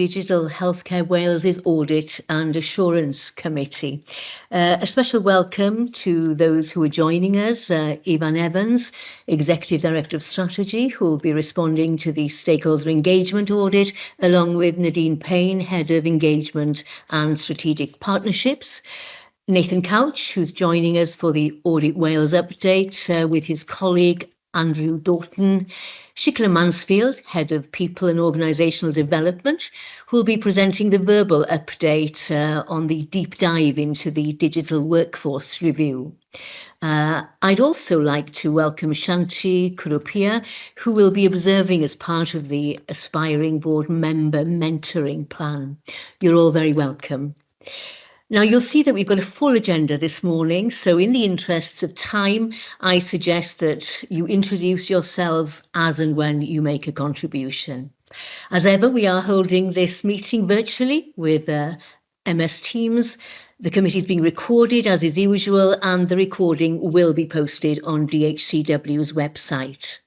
Digital Healthcare Wales's Audit and Assurance Committee. A special welcome to those who are joining us, Ivan Evans, Executive Director of Strategy, who will be responding to the Stakeholder Engagement Audit, along with Nadine Payne, Head of Engagement and Strategic Partnerships. Nathan Couch, who's joining us for the Audit Wales update with his colleague Andrew Doughton. Shikla Mansfield, Head of People and Organisational Development, who will be presenting the verbal update on the deep dive into the digital workforce review. I'd also like to welcome Shanti Kurupia, who will be observing as part of the Aspiring Board Member Mentoring Plan. You're all very welcome. Now, you'll see that we've got a full agenda this morning, so in the interests of time, I suggest that you introduce yourselves as and when you make a contribution. As ever, we are holding this meeting virtually with MS Teams. The committee is being recorded as is usual, and the recording will be posted on DHCW's website.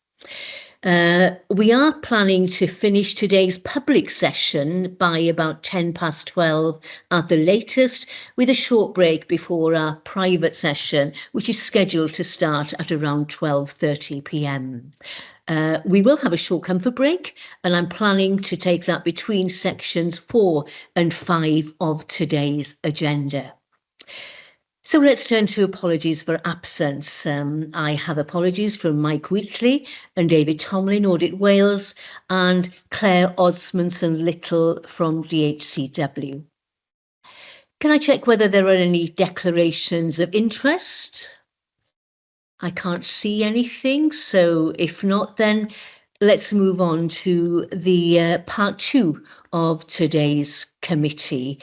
We are planning to finish today's public session by about 12 at the latest, with a short break before our private session, which is scheduled to start at around 12:30 p.m. We will have a short comfort break, and I'm planning to take that between sections 4 and 5 of today's agenda. So let's turn to apologies for absence. I have apologies from Mike Wheatley and David Tomlin, Audit Wales, and Claire Osmondson-Little from DHCW. Can I check whether there are any declarations of interest? I can't see anything, so if not, then let's move on to the part 2 of today's committee.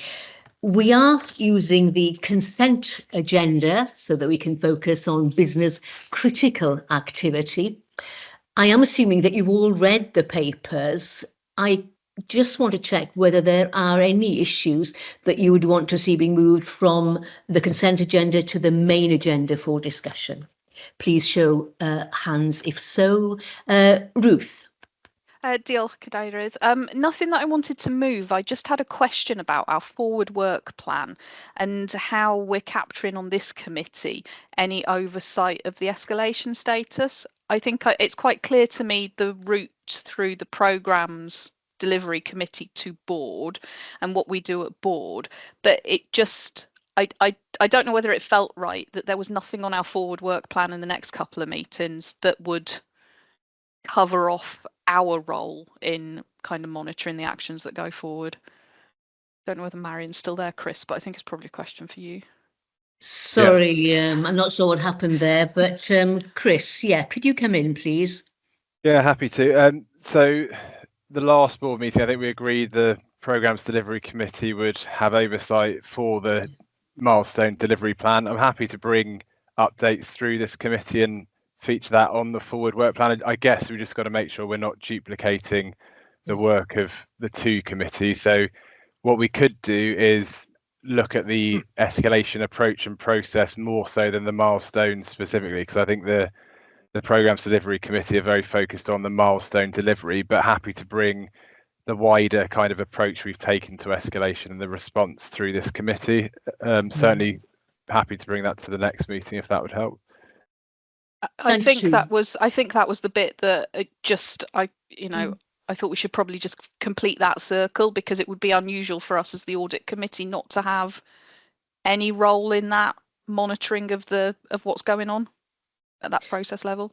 We are using the consent agenda so that we can focus on business critical activity. I am assuming that you've all read the papers. I just want to check whether there are any issues that you would want to see being moved from the consent agenda to the main agenda for discussion. Please show hands if so. Ruth. Diolch, Cadeirydd. Nothing that I wanted to move. I just had a question about our forward work plan and how we're capturing on this committee any oversight of the escalation status. I think it's quite clear to me the route through the programmes delivery committee to board and what we do at board, but it just I don't know whether it felt right that there was nothing on our forward work plan in the next couple of meetings that would cover off our role in kind of monitoring the actions that go forward. Don't know whether Marion's still there, Chris, but I think it's probably a question for you. Sorry, yeah. I'm not sure what happened there, but Chris, yeah, could you come in, please? Yeah, happy to. So the last board meeting, I think we agreed the Programmes Delivery Committee would have oversight for the milestone delivery plan. I'm happy to bring updates through this committee and feature that on the forward work plan. I guess we just got to make sure we're not duplicating the work of the two committees. So what we could do is look at the escalation approach and process more so than the milestones specifically, because I think the Programmes Delivery Committee are very focused on the milestone delivery, but happy to bring the wider kind of approach we've taken to escalation and the response through this committee. Certainly happy to bring that to the next meeting if that would help. I think that was the bit that I thought we should probably just complete that circle, because it would be unusual for us as the audit committee not to have any role in that monitoring of what's going on at that process level.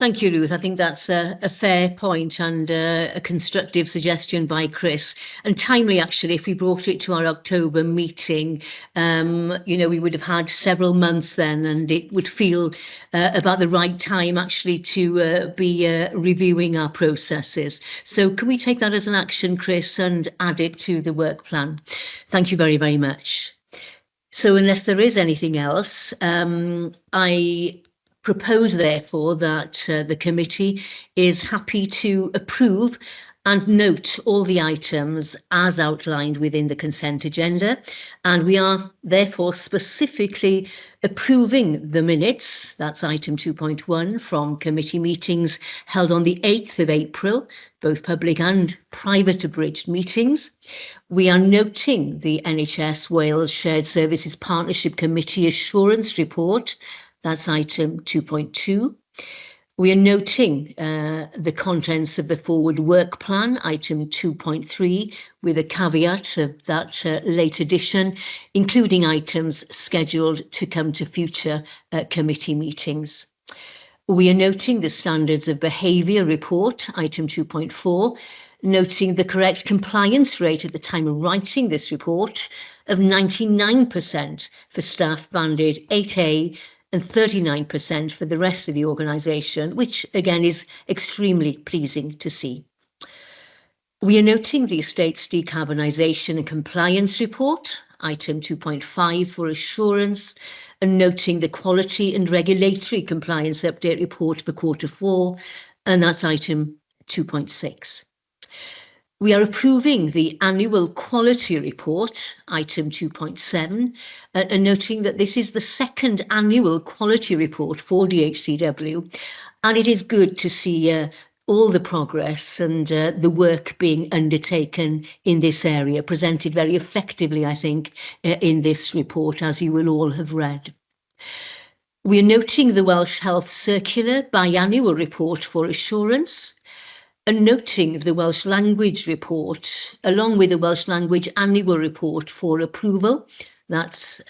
Thank you, Ruth. I think that's a fair point and a constructive suggestion by Chris, and timely actually. If we brought it to our October meeting, we would have had several months then, and it would feel about the right time actually to be reviewing our processes. So can we take that as an action, Chris, and add it to the work plan? Thank you very, very much. So unless there is anything else, I propose, therefore, that the committee is happy to approve and note all the items as outlined within the consent agenda. And we are therefore specifically approving the minutes, that's item 2.1, from committee meetings held on the 8th of April, both public and private abridged meetings. We are noting the NHS Wales Shared Services Partnership Committee Assurance Report, that's item 2.2. We are noting the contents of the forward work plan, item 2.3, with a caveat of that late addition, including items scheduled to come to future committee meetings. We are noting the standards of behaviour report, item 2.4, noting the correct compliance rate at the time of writing this report of 99% for staff banded 8A and 39% for the rest of the organisation, which again is extremely pleasing to see. We are noting the estate's decarbonisation and compliance report, item 2.5 for assurance, and noting the quality and regulatory compliance update report for Q4, and that's item 2.6. We are approving the annual quality report, item 2.7, and noting that this is the second annual quality report for DHCW, and it is good to see all the progress and the work being undertaken in this area, presented very effectively, I think, in this report, as you will all have read. We are noting the Welsh Health Circular biannual report for assurance, and noting the Welsh Language report, along with the Welsh Language annual report for approval. That's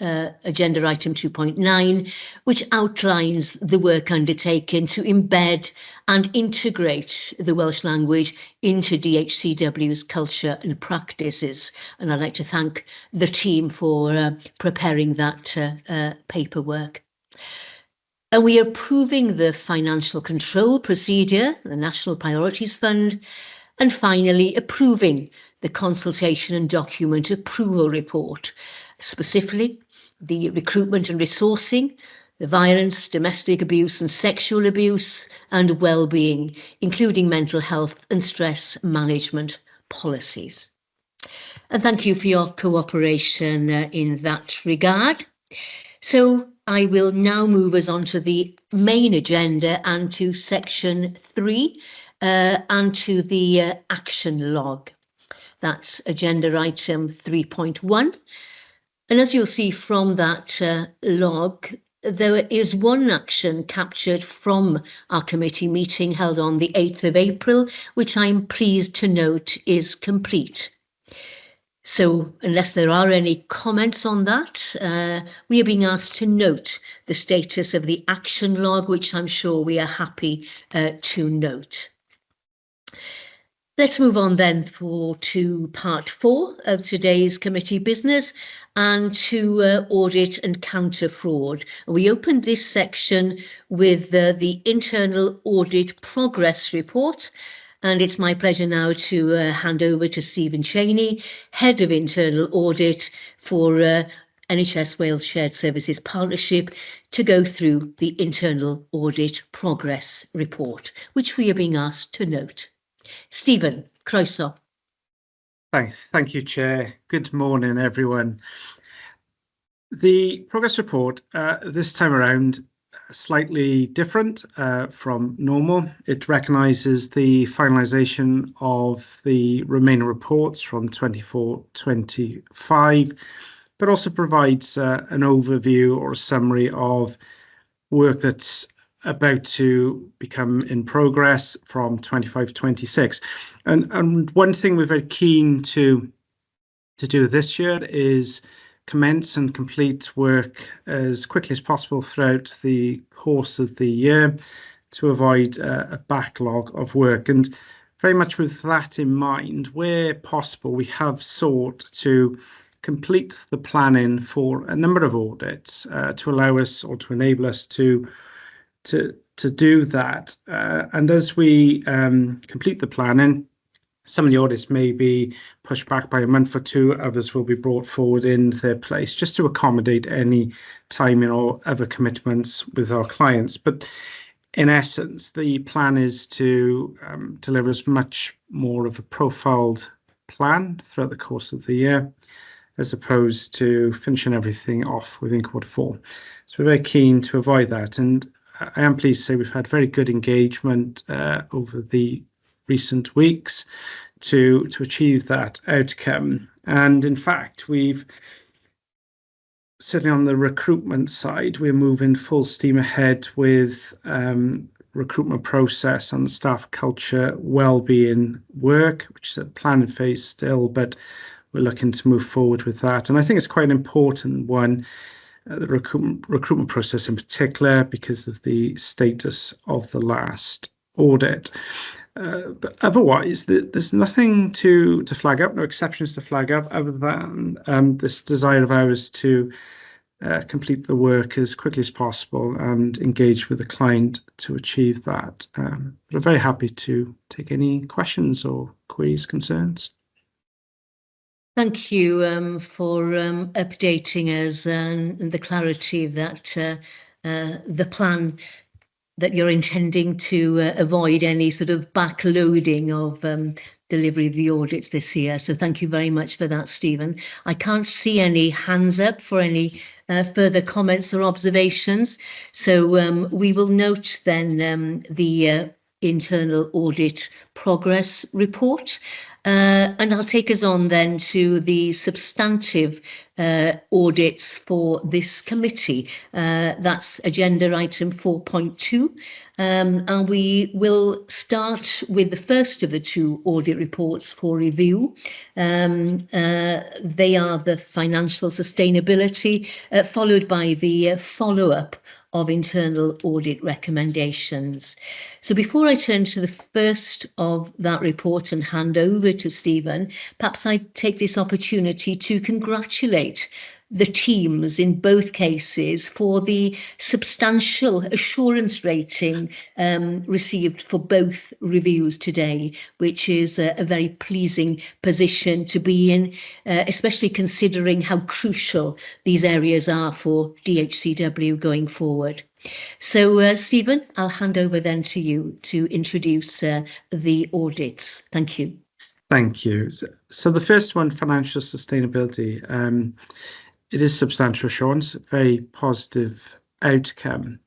agenda item 2.9, which outlines the work undertaken to embed and integrate the Welsh language into DHCW's culture and practices. And I'd like to thank the team for preparing that paperwork. And we are approving the financial control procedure, the National Priorities Fund, and finally approving the consultation and document approval report, specifically the recruitment and resourcing, the violence, domestic abuse and sexual abuse, and well-being, including mental health and stress management policies. And thank you for your cooperation in that regard. So I will now move us on to the main agenda and to section 3 and to the action log. That's agenda item 3.1. And as you'll see from that log, there is one action captured from our committee meeting held on the 8th of April, which I'm pleased to note is complete. So unless there are any comments on that, we are being asked to note the status of the action log, which I'm sure we are happy to note. Let's move on then to part 4 of today's committee business and to audit and counter fraud. We opened this section with the internal audit progress report. And it's my pleasure now to hand over to Stephen Cheney, Head of Internal Audit for NHS Wales Shared Services Partnership, to go through the Internal Audit Progress Report, which we are being asked to note. Stephen, croeso. Thank you, Chair. Good morning, everyone. The progress report this time around slightly different from normal. It recognises the finalisation of the remaining reports from 24-25, but also provides an overview or a summary of work that's about to become in progress from 25-26. And one thing we're very keen to do this year is commence and complete work as quickly as possible throughout the course of the year to avoid a backlog of work. And very much with that in mind, where possible, we have sought to complete the planning for a number of audits to allow us or to enable us to do that. And as we complete the planning, some of the audits may be pushed back by a month or two, others will be brought forward in their place just to accommodate any timing or other commitments with our clients. But in essence, the plan is to deliver as much more of a profiled plan throughout the course of the year, as opposed to finishing everything off within Q4. So we're very keen to avoid that, and I am pleased to say we've had very good engagement over the recent weeks to achieve that outcome. And in fact, we've certainly on the recruitment side, we're moving full steam ahead with recruitment process and the staff culture wellbeing work, which is a planning phase still, but we're looking to move forward with that. And I think it's quite an important one, the recruitment process in particular, because of the status of the last audit. But otherwise, there's nothing to flag up, no exceptions to flag up, other than this desire of ours to complete the work as quickly as possible and engage with the client to achieve that. But I'm very happy to take any questions or queries, concerns. Thank you for updating us and the clarity that the plan that you're intending to avoid any sort of backloading of delivery of the audits this year. So thank you very much for that, Stephen. I can't see any hands up for any further comments or observations. So we will note then the internal audit progress report. And I'll take us on then to the substantive audits for this committee. That's agenda item 4.2. And we will start with the first of the two audit reports for review. They are the financial sustainability, followed by the follow-up of internal audit recommendations. So before I turn to the first of that report and hand over to Stephen, perhaps I take this opportunity to congratulate the teams in both cases for the substantial assurance rating received for both reviews today, which is a very pleasing position to be in, especially considering how crucial these areas are for DHCW going forward. So, Stephen, I'll hand over then to you to introduce the audits. Thank you. Thank you. So the first one, financial sustainability. It is substantial assurance, very positive outcome.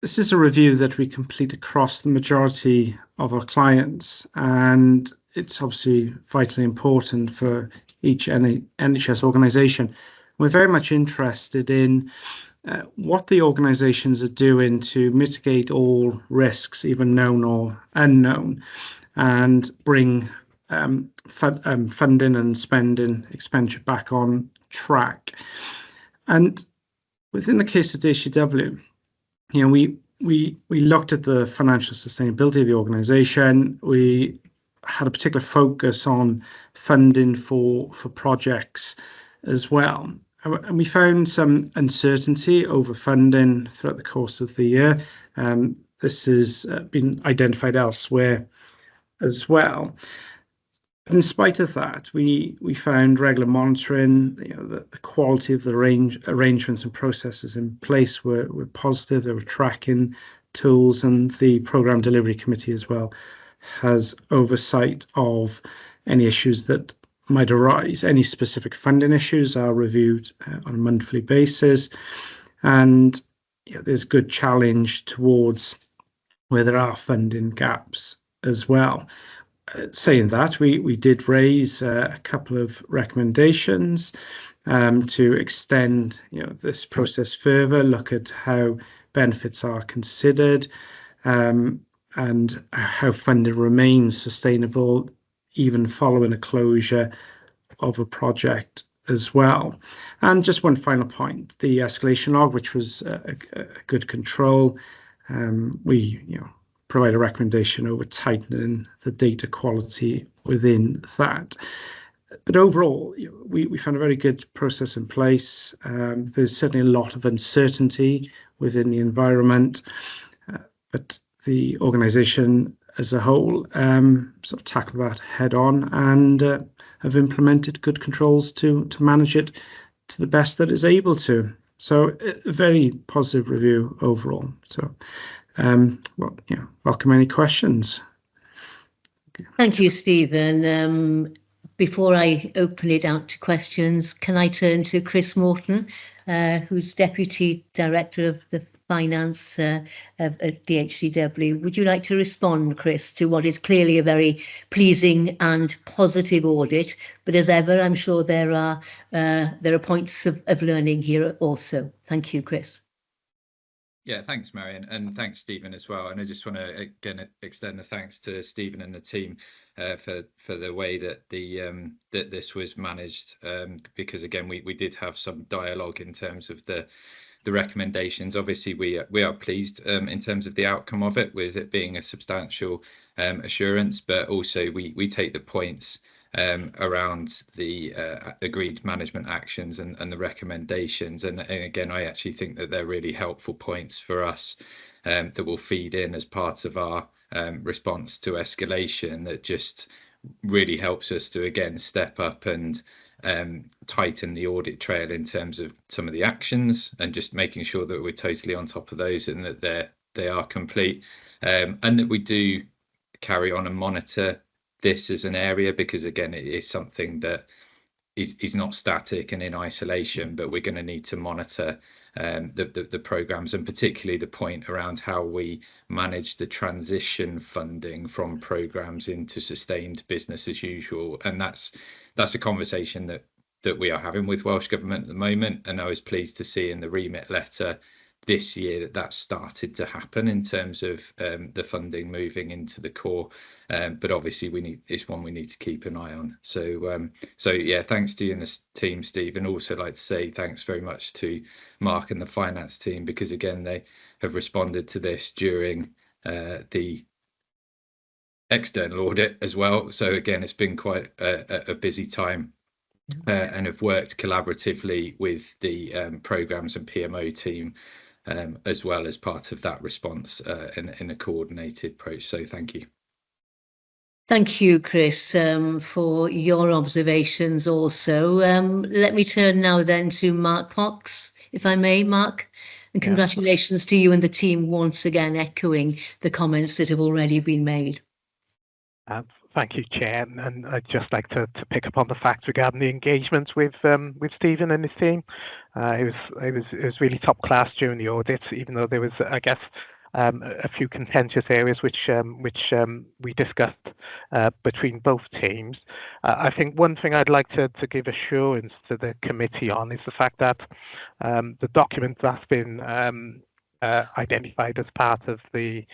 This is a review that we complete across the majority of our clients, and it's obviously vitally important for each NHS organisation. We're very much interested in what the organisations are doing to mitigate all risks, even known or unknown, and bring funding and spending expenditure back on track. And within the case of DHCW, we looked at the financial sustainability of the organisation. We had a particular focus on funding for projects as well. And we found some uncertainty over funding throughout the course of the year. This has been identified elsewhere as well. But in spite of that, we found regular monitoring, the quality of the arrangements and processes in place were positive. There were tracking tools, and the Programme Delivery Committee as well has oversight of any issues that might arise. Any specific funding issues are reviewed on a monthly basis, and there's good challenge towards where there are funding gaps as well. Saying that, we did raise a couple of recommendations to extend this process further, look at how benefits are considered, and how funding remains sustainable even following a closure of a project as well. And just one final point, the escalation log, which was a good control. We provide a recommendation over tightening the data quality within that. But overall, we found a very good process in place. There's certainly a lot of uncertainty within the environment, but the organisation as a whole sort of tackled that head on and have implemented good controls to manage it to the best that it's able to. So a very positive review overall. So, welcome any questions. Thank you, Stephen. Before I open it out to questions, can I turn to Chris Morton, who's Deputy Director of the Finance at DHCW. Would you like to respond, Chris, to what is clearly a very pleasing and positive audit? But as ever, I'm sure there are points of learning here also. Thank you, Chris. Yeah, thanks, Marion, and thanks, Stephen, as well. And I just want to again extend the thanks to Stephen and the team for the way that that this was managed, because again we did have some dialogue in terms of the recommendations. Obviously, we are pleased in terms of the outcome of it, with it being a substantial assurance, but also we take the points around the agreed management actions and the recommendations, and again I actually think that they're really helpful points for us that will feed in as part of our response to escalation, that just really helps us to again step up and tighten the audit trail in terms of some of the actions, and just making sure that we're totally on top of those and that they are complete, and that we do carry on and monitor this as an area, because again it is something that is not static and in isolation, but we're going to need to monitor the programs, and particularly the point around how we manage the transition funding from programs into sustained business as usual. And that's a conversation that we are having with Welsh Government at the moment, and I was pleased to see in the remit letter this year that started to happen in terms of the funding moving into the core, but obviously it's one we need to keep an eye on. So yeah, thanks to you and the team, Steve, and also like to say thanks very much to Mark and the finance team, because again they have responded to this during the external audit as well. So again, it's been quite a busy time, and have worked collaboratively with the programs and PMO team as well as part of that response in a coordinated approach. So thank you. Thank you, Chris, for your observations also. Let me turn now then to Mark Cox, if I may, Mark. And congratulations to you and the team once again, echoing the comments that have already been made. Thank you, Chair, and I'd just like to pick up on the facts regarding the engagement with Stephen and his team. It was really top class during the audit, even though there was, I guess, a few contentious areas which we discussed between both teams. I think one thing I'd like to give assurance to the committee on is the fact that the document that's been identified as part of the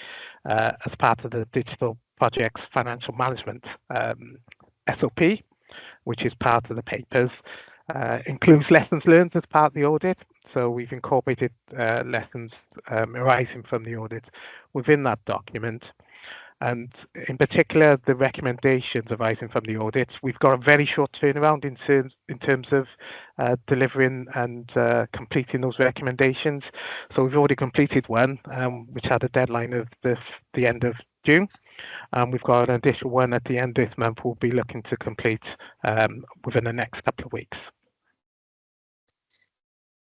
digital project's financial management SOP, which is part of the papers, includes lessons learned as part of the audit. So we've incorporated lessons arising from the audit within that document. And in particular, the recommendations arising from the audit, we've got a very short turnaround in terms of delivering and completing those recommendations. So we've already completed one, which had a deadline of the end of June. We've got an additional one at the end of this month we'll be looking to complete within the next couple of weeks.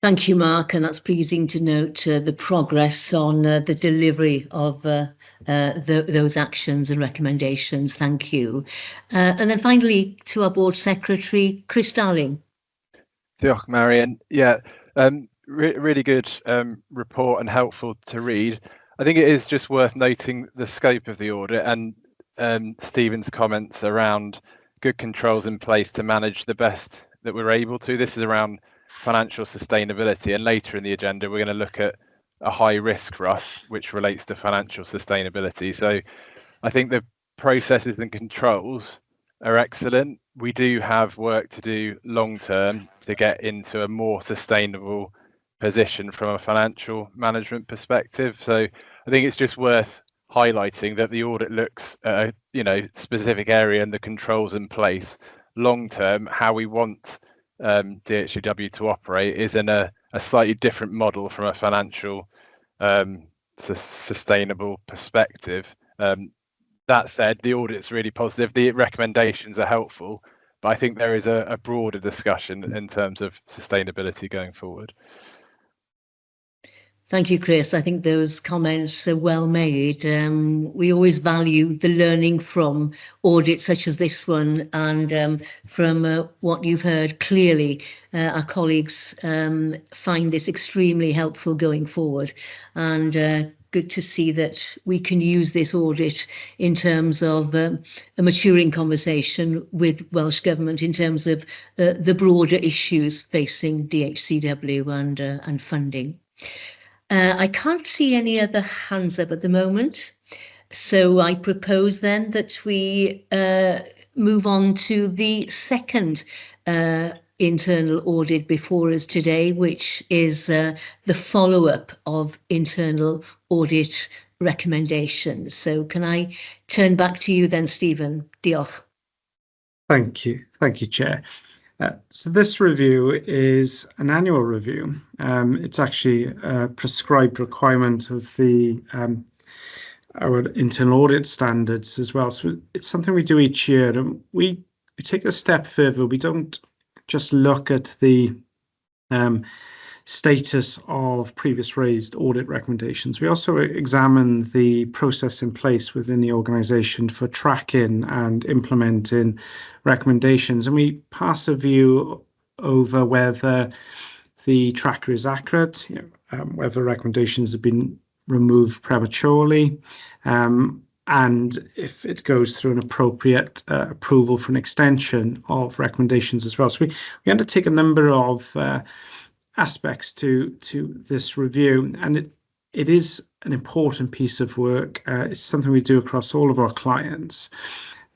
Thank you, Mark, and that's pleasing to note the progress on the delivery of those actions and recommendations. Thank you. And then finally, to our board secretary, Chris Darling. Diolch, Marion. Yeah, really good report and helpful to read. I think it is just worth noting the scope of the audit and Stephen's comments around good controls in place to manage the best that we're able to. This is around financial sustainability, and later in the agenda we're going to look at a high risk for us which relates to financial sustainability. So I think the processes and controls are excellent. We do have work to do long term to get into a more sustainable position from a financial management perspective. So I think it's just worth highlighting that the audit looks at a specific area and the controls in place. Long term, how we want DHCW to operate is in a slightly different model from a financial sustainable perspective. That said, the audit's really positive. The recommendations are helpful, but I think there is a broader discussion in terms of sustainability going forward. Thank you, Chris. I think those comments are well made. We always value the learning from audits such as this one, and from what you've heard, clearly our colleagues find this extremely helpful going forward, and good to see that we can use this audit in terms of a maturing conversation with Welsh Government in terms of the broader issues facing DHCW and funding. I can't see any other hands up at the moment, so I propose then that we move on to the second internal audit before us today, which is the follow-up of internal audit recommendations. So can I turn back to you then, Stephen? Diolch. Thank you, Chair. So this review is an annual review. It's actually a prescribed requirement of the our internal audit standards as well. So it's something we do each year, and we take a step further. We don't just look at the status of previous raised audit recommendations. We also examine the process in place within the organisation for tracking and implementing recommendations, and we pass a view over whether the tracker is accurate, whether recommendations have been removed prematurely, and if it goes through an appropriate approval for an extension of recommendations as well. So we undertake a number of aspects to this review, and it is an important piece of work. It's something we do across all of our clients,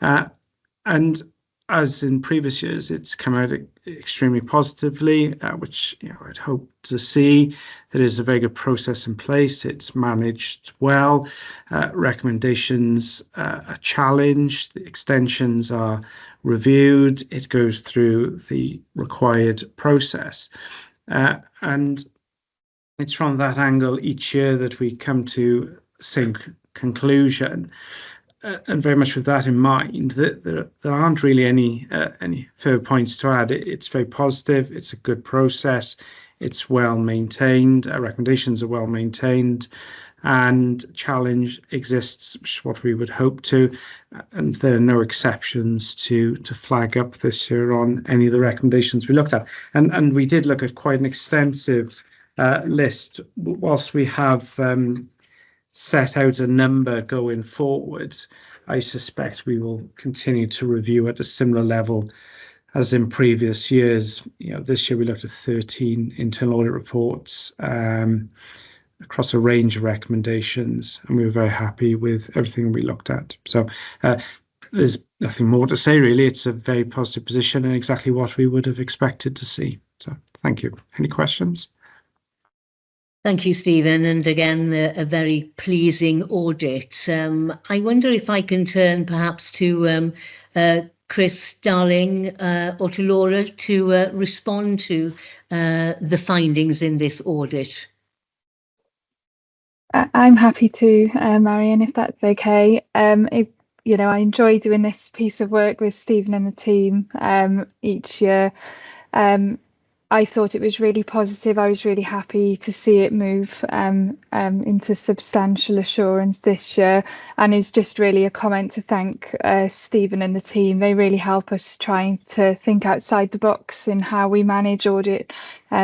and as in previous years, it's come out extremely positively, which I'd hope to see. There is a very good process in place. It's managed well. Recommendations are challenged. The extensions are reviewed. It goes through the required process. And it's from that angle each year that we come to the same conclusion. And very much with that in mind, that there aren't really any further points to add. It's very positive. It's a good process. It's well maintained. Our recommendations are well maintained, and challenge exists, which is what we would hope to. And there are no exceptions to flag up this year on any of the recommendations we looked at. And we did look at quite an extensive list. Whilst we have set out a number going forward, I suspect we will continue to review at a similar level as in previous years. This year we looked at 13 internal audit reports across a range of recommendations, and we were very happy with everything we looked at. So there's nothing more to say, really. It's a very positive position and exactly what we would have expected to see. So thank you. Any questions? Thank you, Stephen, and again, a very pleasing audit. I wonder if I can turn perhaps to Chris Darling or to Laura to respond to the findings in this audit. I'm happy to, Marion, if that's okay. I enjoy doing this piece of work with Stephen and the team each year. I thought it was really positive. I was really happy to see it move into substantial assurance this year, and it's just really a comment to thank Stephen and the team. They really help us trying to think outside the box in how we manage audit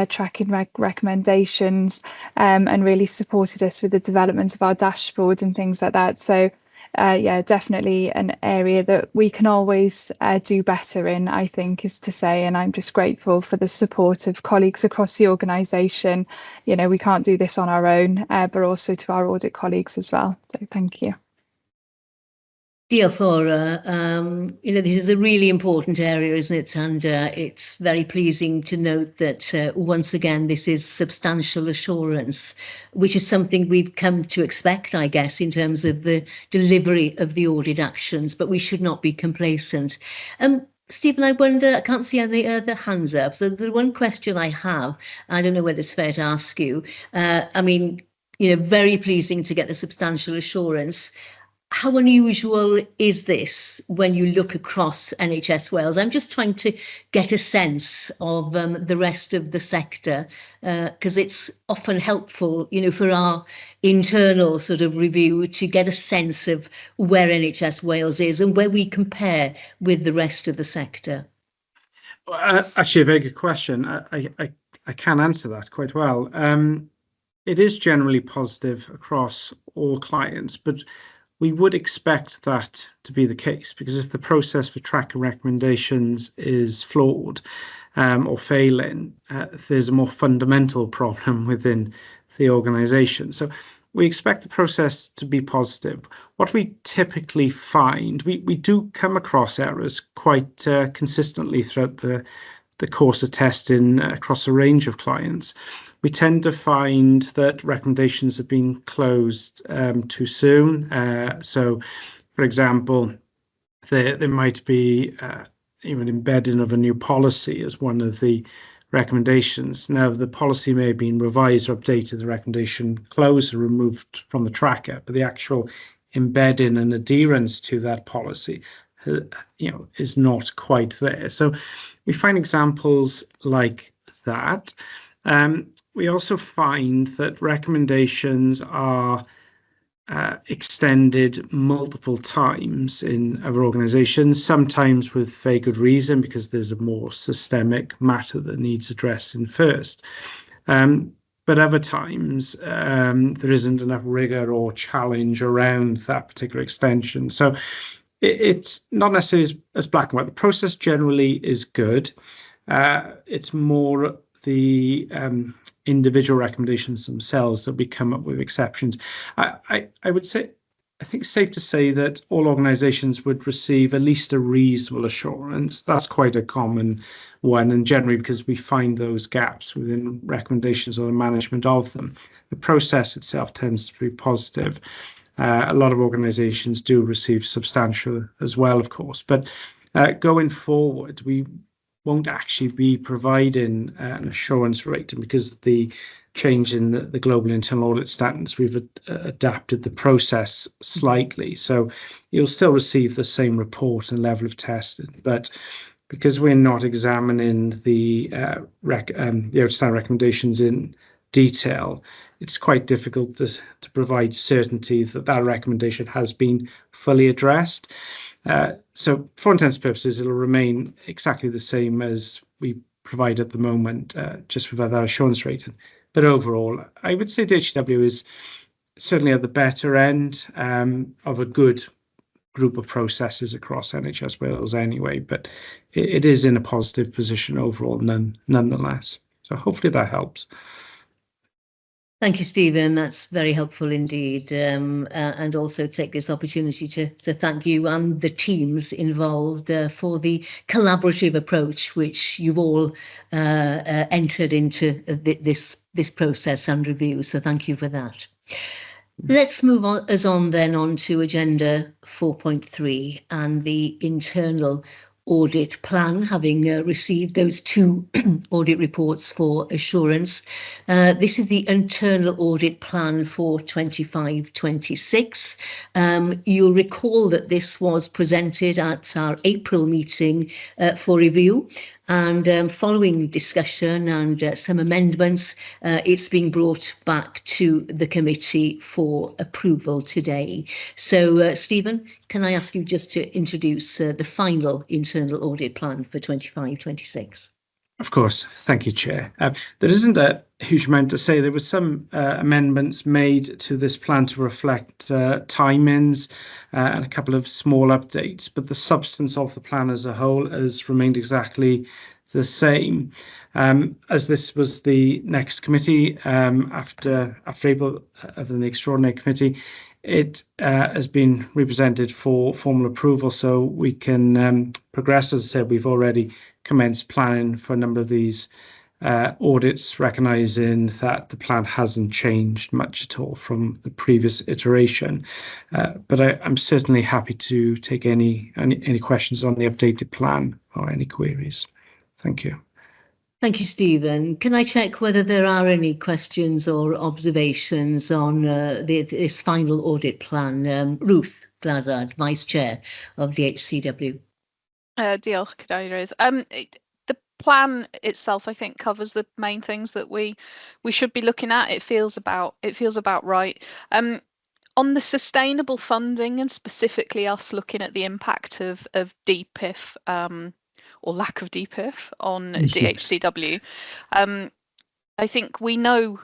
tracking recommendations, and really supported us with the development of our dashboard and things like that. So definitely an area that we can always do better in, I think, is to say, and I'm just grateful for the support of colleagues across the organisation. We can't do this on our own, but also to our audit colleagues as well. So thank you. Diolch, Laura. This is a really important area, isn't it? And it's very pleasing to note that once again, this is substantial assurance, which is something we've come to expect, I guess, in terms of the delivery of the audit actions, but we should not be complacent. Stephen, I wonder, I can't see any other hands up. So the one question I have, I don't know whether it's fair to ask you, very pleasing to get the substantial assurance. how unusual is this when you look across NHS Wales? I'm just trying to get a sense of the rest of the sector, because it's often helpful, for our internal sort of review to get a sense of where NHS Wales is and where we compare with the rest of the sector. Actually, a very good question. I can answer that quite well. It is generally positive across all clients, but we would expect that to be the case, because if the process for tracking recommendations is flawed or failing, there's a more fundamental problem within the organisation. So we expect the process to be positive. What we typically find, we do come across errors quite consistently throughout the course of testing across a range of clients. We tend to find that recommendations have been closed too soon. So, for example, there might be even embedding of a new policy as one of the recommendations. Now, the policy may have been revised or updated, the recommendation closed or removed from the tracker, but the actual embedding and adherence to that policy is not quite there. So we find examples like that. We also find that recommendations are extended multiple times in other organisations, sometimes with very good reason, because there's a more systemic matter that needs addressing first. But other times there isn't enough rigour or challenge around that particular extension. So it's not necessarily as black and white. The process generally is good. It's more the individual recommendations themselves that we come up with exceptions. I would say, I think it's safe to say that all organisations would receive at least a reasonable assurance. That's quite a common one, and generally because we find those gaps within recommendations or the management of them. The process itself tends to be positive. A lot of organisations do receive substantial as well, of course, but going forward, we won't actually be providing an assurance rating because of the change in the global internal audit standards. We've adapted the process slightly, so you'll still receive the same report and level of testing, but because we're not examining the outstanding recommendations in detail, it's quite difficult to provide certainty that that recommendation has been fully addressed. So for all intents and purposes, it'll remain exactly the same as we provide at the moment, just with that assurance rating. But overall, I would say DHW is certainly at the better end of a good group of processes across NHS Wales anyway, but it is in a positive position overall nonetheless. So hopefully that helps. Thank you, Stephen. That's very helpful indeed. And also take this opportunity to thank you and the teams involved for the collaborative approach which you've all entered into this process and review. So thank you for that. Let's move on then to agenda 4.3 and the internal audit plan, having received those two audit reports for assurance. This is the internal audit plan for 25-26. You'll recall that this was presented at our April meeting for review, and following discussion and some amendments, it's been brought back to the committee for approval today. So, Stephen, can I ask you just to introduce the final internal audit plan for 25-26? Of course. Thank you, Chair. There isn't a huge amount to say. There were some amendments made to this plan to reflect timings and a couple of small updates, but the substance of the plan as a whole has remained exactly the same. As this was the next committee after April of the extraordinary committee, it has been represented for formal approval, so we can progress. As I said, we've already commenced planning for a number of these audits, recognising that the plan hasn't changed much at all from the previous iteration. But I'm certainly happy to take any questions on the updated plan or any queries. Thank you. Thank you, Stephen. Can I check whether there are any questions or observations on this final audit plan? Ruth, Glazard, Vice Chair of DHCW. Diolch, Cadeirydd. The plan itself, I think, covers the main things that we should be looking at. It feels about right. On the sustainable funding, and specifically us looking at the impact of DPIF or lack of DPIF on DHCW, I think we know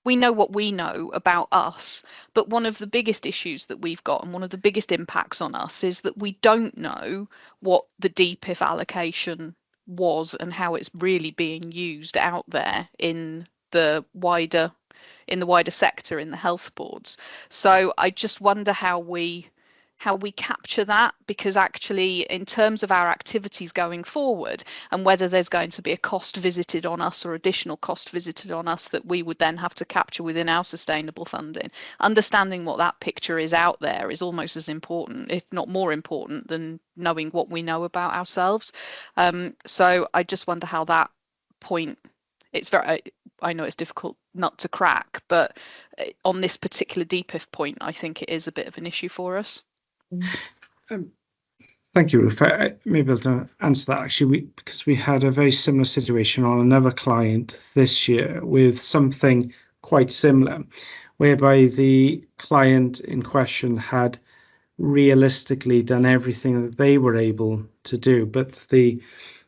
what we know about us, but one of the biggest issues that we've got and one of the biggest impacts on us is that we don't know what the DPIF allocation was and how it's really being used out there in the wider sector, in the health boards. So I just wonder how we capture that, because actually in terms of our activities going forward, and whether there's going to be a cost visited on us or additional cost visited on us that we would then have to capture within our sustainable funding, understanding what that picture is out there is almost as important, if not more important, than knowing what we know about ourselves. So I just wonder how that point, I know it's difficult not to crack, but on this particular DPIF point, I think it is a bit of an issue for us. Thank you, Ruth. I may be able to answer that actually, because we had a very similar situation on another client this year with something quite similar, whereby the client in question had realistically done everything that they were able to do, but the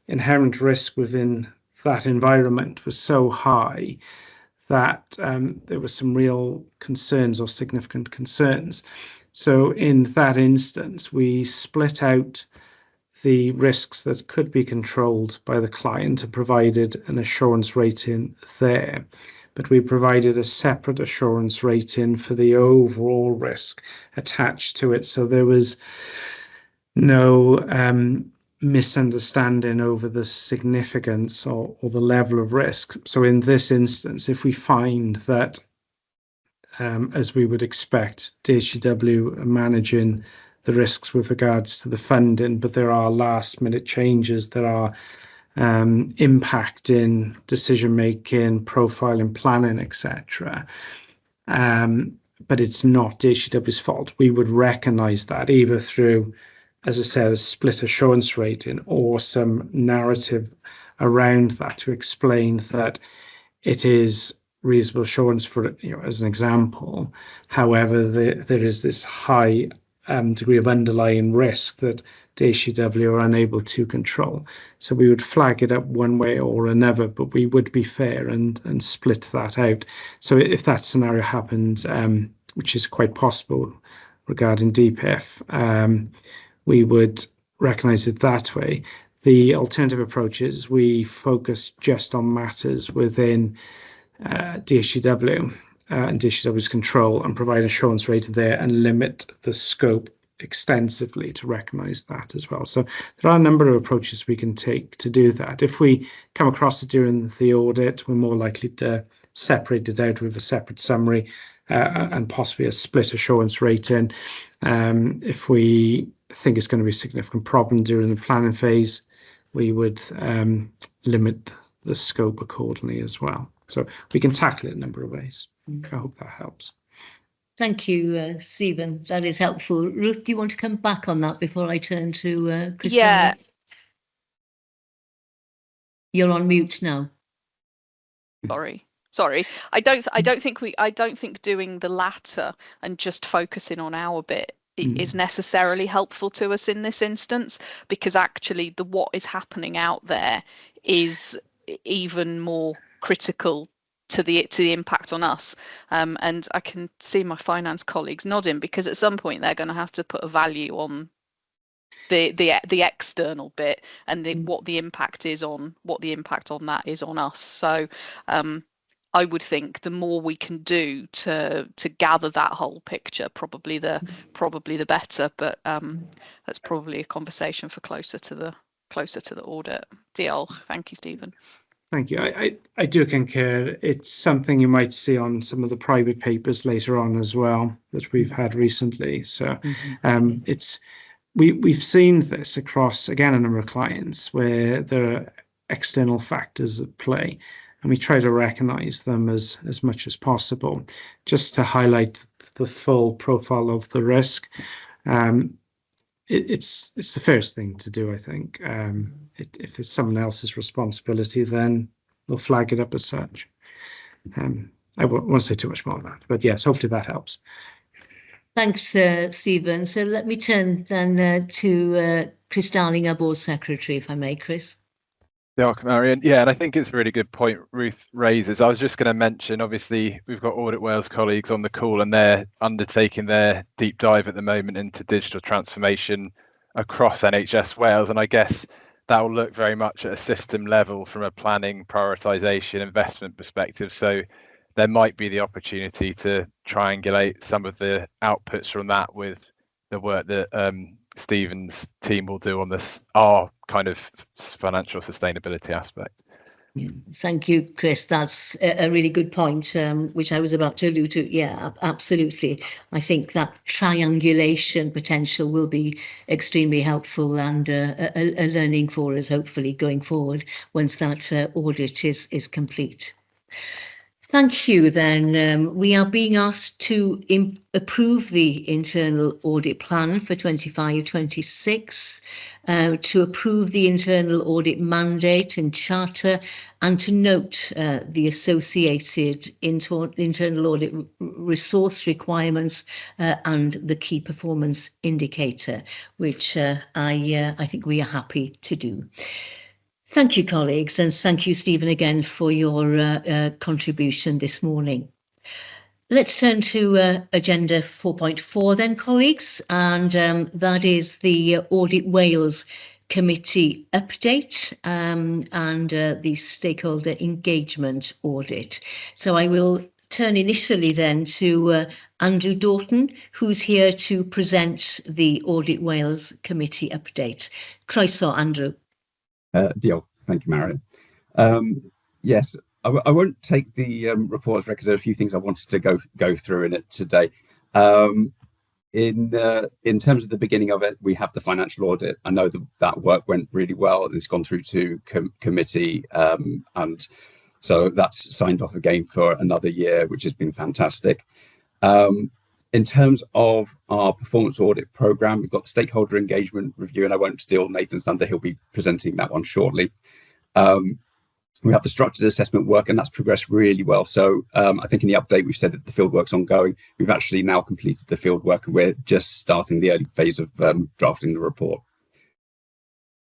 inherent risk within that environment was so high that there were some real concerns or significant concerns. So in that instance, we split out the risks that could be controlled by the client and provided an assurance rating there. But we provided a separate assurance rating for the overall risk attached to it. So there was no misunderstanding over the significance or the level of risk. So in this instance, if we find that, as we would expect, DHCW are managing the risks with regards to the funding, but there are last minute changes that are impacting decision making, profiling, planning, etc. But it's not DHCW's fault. We would recognise that either through, as I said, a split assurance rating or some narrative around that to explain that it is reasonable assurance for, as an example. However, there is this high degree of underlying risk that DHCW are unable to control. So we would flag it up one way or another, but we would be fair and split that out. So if that scenario happened, which is quite possible regarding DPIF, we would recognise it that way. The alternative approach is we focus just on matters within DHCW and DHCW's control and provide assurance rating there and limit the scope extensively to recognise that as well. So there are a number of approaches we can take to do that. If we come across it during the audit, we're more likely to separate it out with a separate summary and possibly a split assurance rating. If we think it's going to be a significant problem during the planning phase, we would limit the scope accordingly as well. So we can tackle it a number of ways. I hope that helps. Thank you, Stephen. That is helpful. Ruth, do you want to come back on that before I turn to Christiana? Yeah. You're on mute now. Sorry. I don't think doing the latter and just focusing on our bit is necessarily helpful to us in this instance, because actually what is happening out there is even more critical to the impact on us, and I can see my finance colleagues nodding, because at some point they're going to have to put a value on the external bit and what the impact on that is on us. So I would think the more we can do to gather that whole picture, probably the better. But that's probably a conversation for closer to the audit. Diolch. Thank you, Stephen. Thank you. I do concur. It's something you might see on some of the private papers later on as well that we've had recently. So we've seen this across, again, a number of clients where there are external factors at play, and we try to recognise them as much as possible, just to highlight the full profile of the risk. It's the first thing to do, I think. If it's someone else's responsibility, then they'll flag it up as such. I won't say too much more on that, but yes, hopefully that helps. Thanks, Stephen. So let me turn then to Chris Darling, our board secretary, if I may, Chris. Yeah, Marion. Yeah, and I think it's a really good point Ruth raises. I was just going to mention, obviously, we've got Audit Wales colleagues on the call, and they're undertaking their deep dive at the moment into digital transformation across NHS Wales. And I guess that will look very much at a system level from a planning, prioritisation, investment perspective. So there might be the opportunity to triangulate some of the outputs from that with the work that Stephen's team will do on this, our kind of financial sustainability aspect. Yeah, thank you, Chris. That's a really good point, which I was about to allude to. Yeah, absolutely. I think that triangulation potential will be extremely helpful and a learning for us, hopefully, going forward once that audit is complete. Thank you. Then we are being asked to approve the internal audit plan for 25-26, to approve the internal audit mandate and charter, and to note the associated internal audit resource requirements and the key performance indicator, which I think we are happy to do. Thank you, colleagues, and thank you, Stephen, again for your contribution this morning. Let's turn to agenda 4.4 then, colleagues, and that is the Audit Wales Committee update and the stakeholder engagement audit. So I will turn initially then to Andrew Doughton, who's here to present the Audit Wales Committee update. Croeso, Andrew. Deal. Thank you, Marion. Yes, I won't take the reports because there are a few things I wanted to go through in it today. In terms of the beginning of it, we have the financial audit. I know that work went really well and it's gone through to committee, and so that's signed off again for another year, which has been fantastic. In terms of our performance audit program, we've got the stakeholder engagement review, and I won't steal Nathan's thunder. He'll be presenting that one shortly. We have the structured assessment work, and that's progressed really well. So I think in the update, we've said that the fieldwork's ongoing. We've actually now completed the fieldwork, and we're just starting the early phase of drafting the report.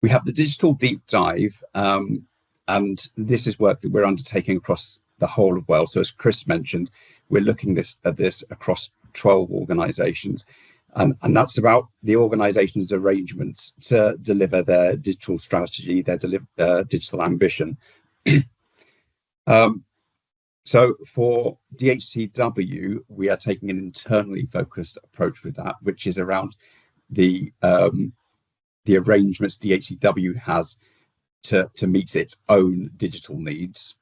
We have the digital deep dive, and this is work that we're undertaking across the whole of Wales. So as Chris mentioned, we're looking at this across 12 organisations, and that's about the organisation's arrangements to deliver their digital strategy, their digital ambition. So for DHCW, we are taking an internally focused approach with that, which is around the arrangements DHCW has to meet its own digital needs.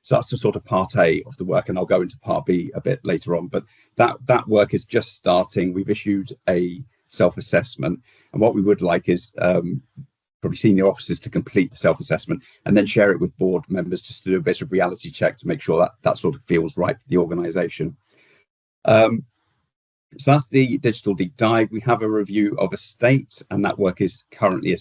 So that's the sort of part A of the work, and I'll go into part B a bit later on. But that work is just starting. We've issued a self-assessment, and what we would like is probably senior officers to complete the self-assessment and then share it with board members just to do a bit of reality check to make sure that sort of feels right for the organisation. So that's the digital deep dive. We have a review of estates, and that work is currently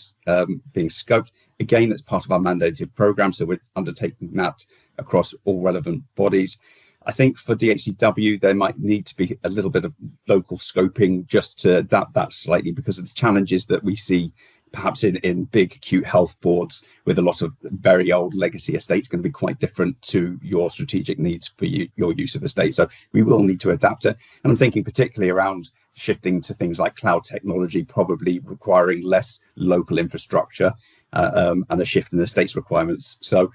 being scoped. Again, that's part of our mandated programme, so we're undertaking that across all relevant bodies. I think for DHCW, there might need to be a little bit of local scoping just to adapt that slightly because of the challenges that we see perhaps in big acute health boards with a lot of very old legacy estates going to be quite different to your strategic needs for your use of estate. So we will need to adapt it. And I'm thinking particularly around shifting to things like cloud technology, probably requiring less local infrastructure and a shift in the estate's requirements. So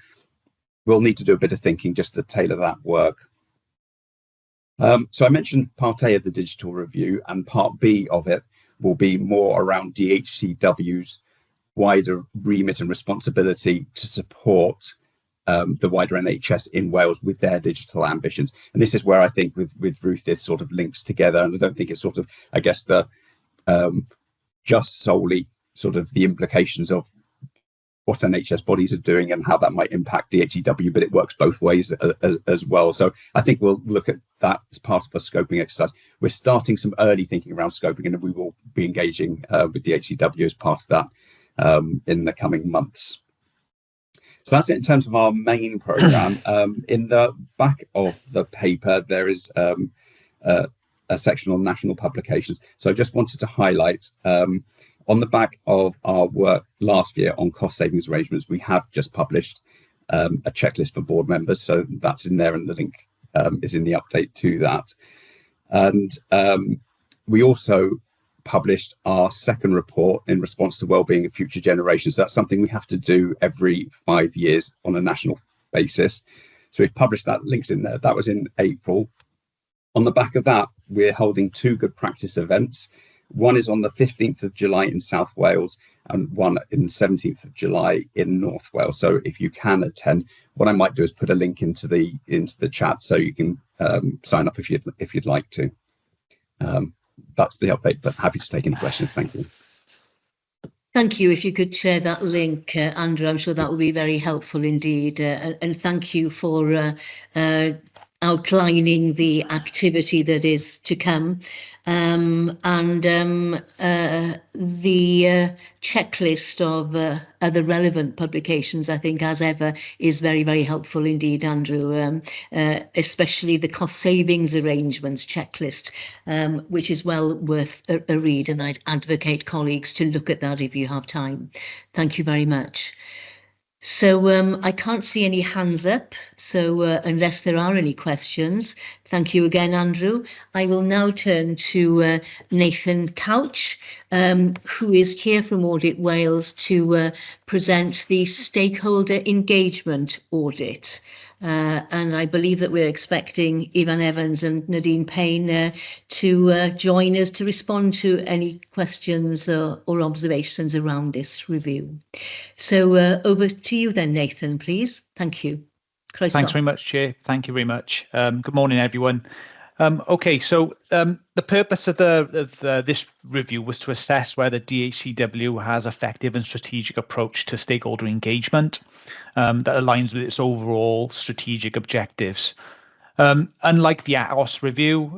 we'll need to do a bit of thinking just to tailor that work. So I mentioned part A of the digital review, and part B of it will be more around DHCW's wider remit and responsibility to support the wider NHS in Wales with their digital ambitions. And this is where I think with Ruth, this sort of links together. And I don't think it's sort of, I guess, the just solely sort of the implications of what NHS bodies are doing and how that might impact DHEW, but it works both ways as well. So I think we'll look at that as part of a scoping exercise. We're starting some early thinking around scoping, and we will be engaging with DHEW as part of that in the coming months. So that's it in terms of our main programme. In the back of the paper, there is a section on national publications. So I just wanted to highlight on the back of our work last year on cost savings arrangements, we have just published a checklist for board members. So that's in there, and the link is in the update to that. And we also published our second report in response to wellbeing of future generations. That's something we have to do every 5 years on a national basis. So we've published that, links in there. That was in April. On the back of that, we're holding 2 good practice events. One is on the 15th of July in South Wales and one in the 17th of July in North Wales. So if you can attend, what I might do is put a link into the chat so you can sign up if you'd like to. That's the update, but happy to take any questions. Thank you. Thank you. If you could share that link, Andrew, I'm sure that will be very helpful indeed. And thank you for outlining the activity that is to come, and the checklist of other relevant publications, I think, as ever, is very, very helpful indeed, Andrew, especially the cost savings arrangements checklist, which is well worth a read, and I'd advocate colleagues to look at that if you have time. Thank you very much. So I can't see any hands up, so unless there are any questions, thank you again, Andrew. I will now turn to Nathan Couch, who is here from Audit Wales to present the stakeholder engagement audit. And I believe that we're expecting Ivan Evans and Nadine Payne to join us to respond to any questions or observations around this review. So over to you then, Nathan, please. Thank you. Thanks very much, Chair. Thank you very much. Good morning, everyone. Okay, so the purpose of this review was to assess whether DHCW has effective and strategic approach to stakeholder engagement that aligns with its overall strategic objectives. Unlike the ATOS review,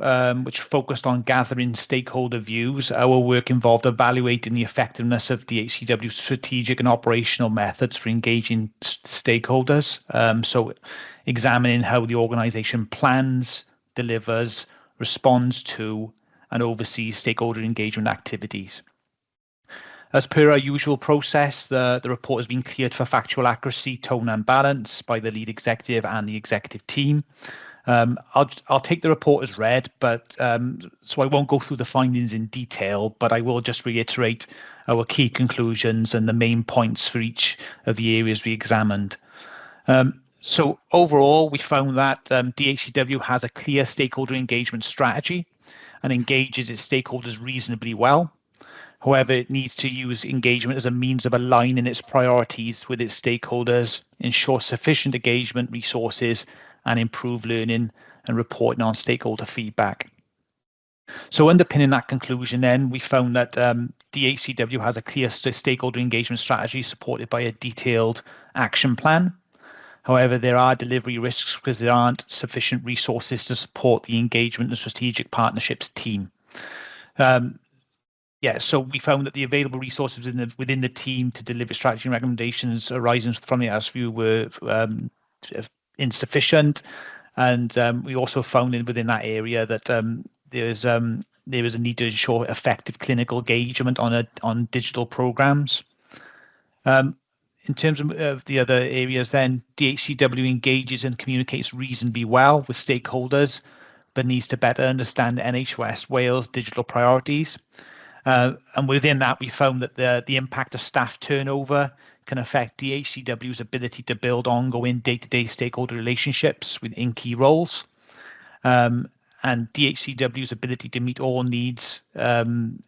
which focused on gathering stakeholder views, our work involved evaluating the effectiveness of DHCW's strategic and operational methods for engaging stakeholders. So examining how the organisation plans, delivers, responds to, and oversees stakeholder engagement activities. As per our usual process, the report has been cleared for factual accuracy, tone and balance by the lead executive and the executive team. I'll take the report as read, but so I won't go through the findings in detail, but I will just reiterate our key conclusions and the main points for each of the areas we examined. So overall, we found that DHCW has a clear stakeholder engagement strategy and engages its stakeholders reasonably well. However, it needs to use engagement as a means of aligning its priorities with its stakeholders, ensure sufficient engagement resources, and improve learning and reporting on stakeholder feedback. So underpinning that conclusion then, we found that DHCW has a clear stakeholder engagement strategy supported by a detailed action plan. However, there are delivery risks because there aren't sufficient resources to support the engagement and strategic partnerships team. So we found that the available resources within the team to deliver strategy and recommendations arising from the ATOS review were insufficient, and we also found within that area that there is a need to ensure effective clinical engagement on digital programs. In terms of the other areas, then DHCW engages and communicates reasonably well with stakeholders, but needs to better understand NHS Wales digital priorities. And within that, we found that the impact of staff turnover can affect DHCW's ability to build ongoing day-to-day stakeholder relationships within key roles. And DHCW's ability to meet all needs, the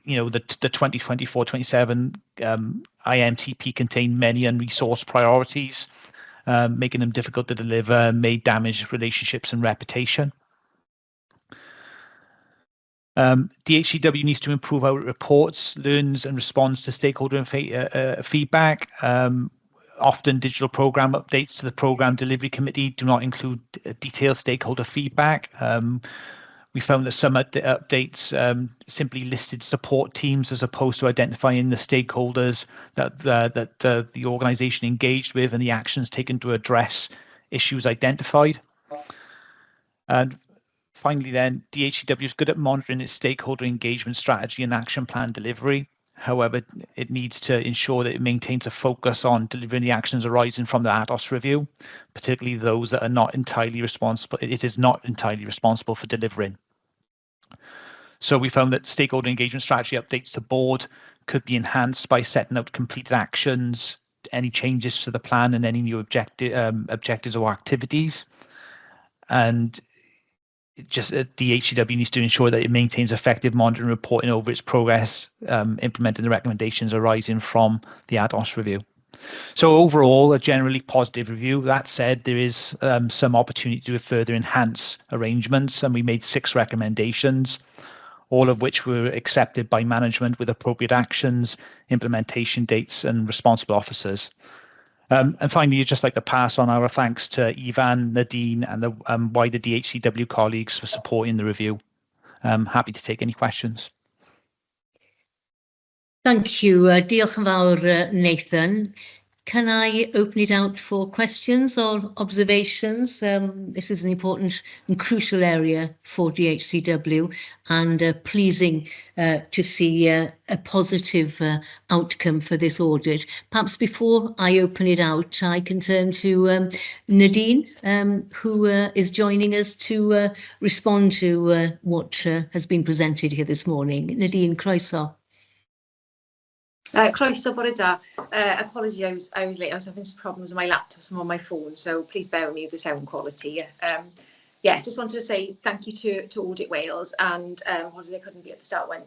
2024-27 IMTP contained many unresourced priorities, making them difficult to deliver and may damage relationships and reputation. DHCW needs to improve how it reports, learns and responds to stakeholder feedback. Often digital program updates to the program delivery committee do not include detailed stakeholder feedback. We found that some updates simply listed support teams as opposed to identifying the stakeholders that the organisation engaged with and the actions taken to address issues identified. And finally, then, DHCW is good at monitoring its stakeholder engagement strategy and action plan delivery. However, it needs to ensure that it maintains a focus on delivering the actions arising from the ADOS review, particularly those that are not entirely responsible. It is not entirely responsible for delivering. So we found that stakeholder engagement strategy updates to board could be enhanced by setting out completed actions, any changes to the plan, and any new objectives or activities. And DHCW needs to ensure that it maintains effective monitoring and reporting over its progress, implementing the recommendations arising from the ADOS review. So overall, a generally positive review. That said, there is some opportunity to further enhance arrangements, and we made 6 recommendations, all of which were accepted by management with appropriate actions, implementation dates, and responsible officers. And finally, I'd just like to pass on our thanks to Ivan, Nadine, and the wider DHCW colleagues for supporting the review. I'm happy to take any questions. Thank you. Diolch yn fawr, Nathan. Can I open it out for questions or observations? This is an important and crucial area for DHCW, and pleasing to see a positive outcome for this audit. Perhaps before I open it out, I can turn to Nadine, who is joining us to respond to what has been presented here this morning. Nadine, croeso. Croeso, bore da. Apologies, I was late. I was having some problems with my laptop and on my phone, so please bear with me with the sound quality. Yeah, just wanted to say thank you to Audit Wales, and obviously I couldn't be at the start when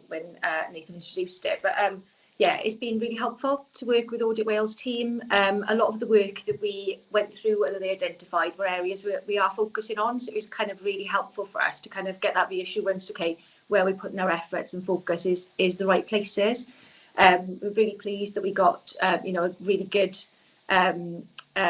Nathan introduced it, but yeah, it's been really helpful to work with Audit Wales team. A lot of the work that we went through and they identified were areas we are focusing on, so it was kind of really helpful for us to kind of get that reassurance, okay, where we're putting our efforts and focus is the right places. We're really pleased that we got a really good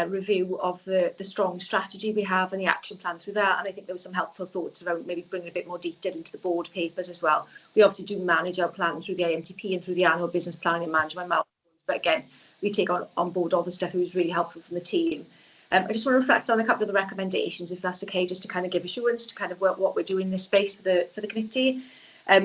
review of the strong strategy we have and the action plan through that, and I think there were some helpful thoughts around maybe bringing a bit more detail into the board papers as well. We obviously do manage our plan through the IMTP and through the annual business planning management milestones, but again, we take on board all the stuff that was really helpful from the team. I just want to reflect on a couple of the recommendations, if that's okay, just to kind of give assurance to kind of what we're doing in this space for the committee.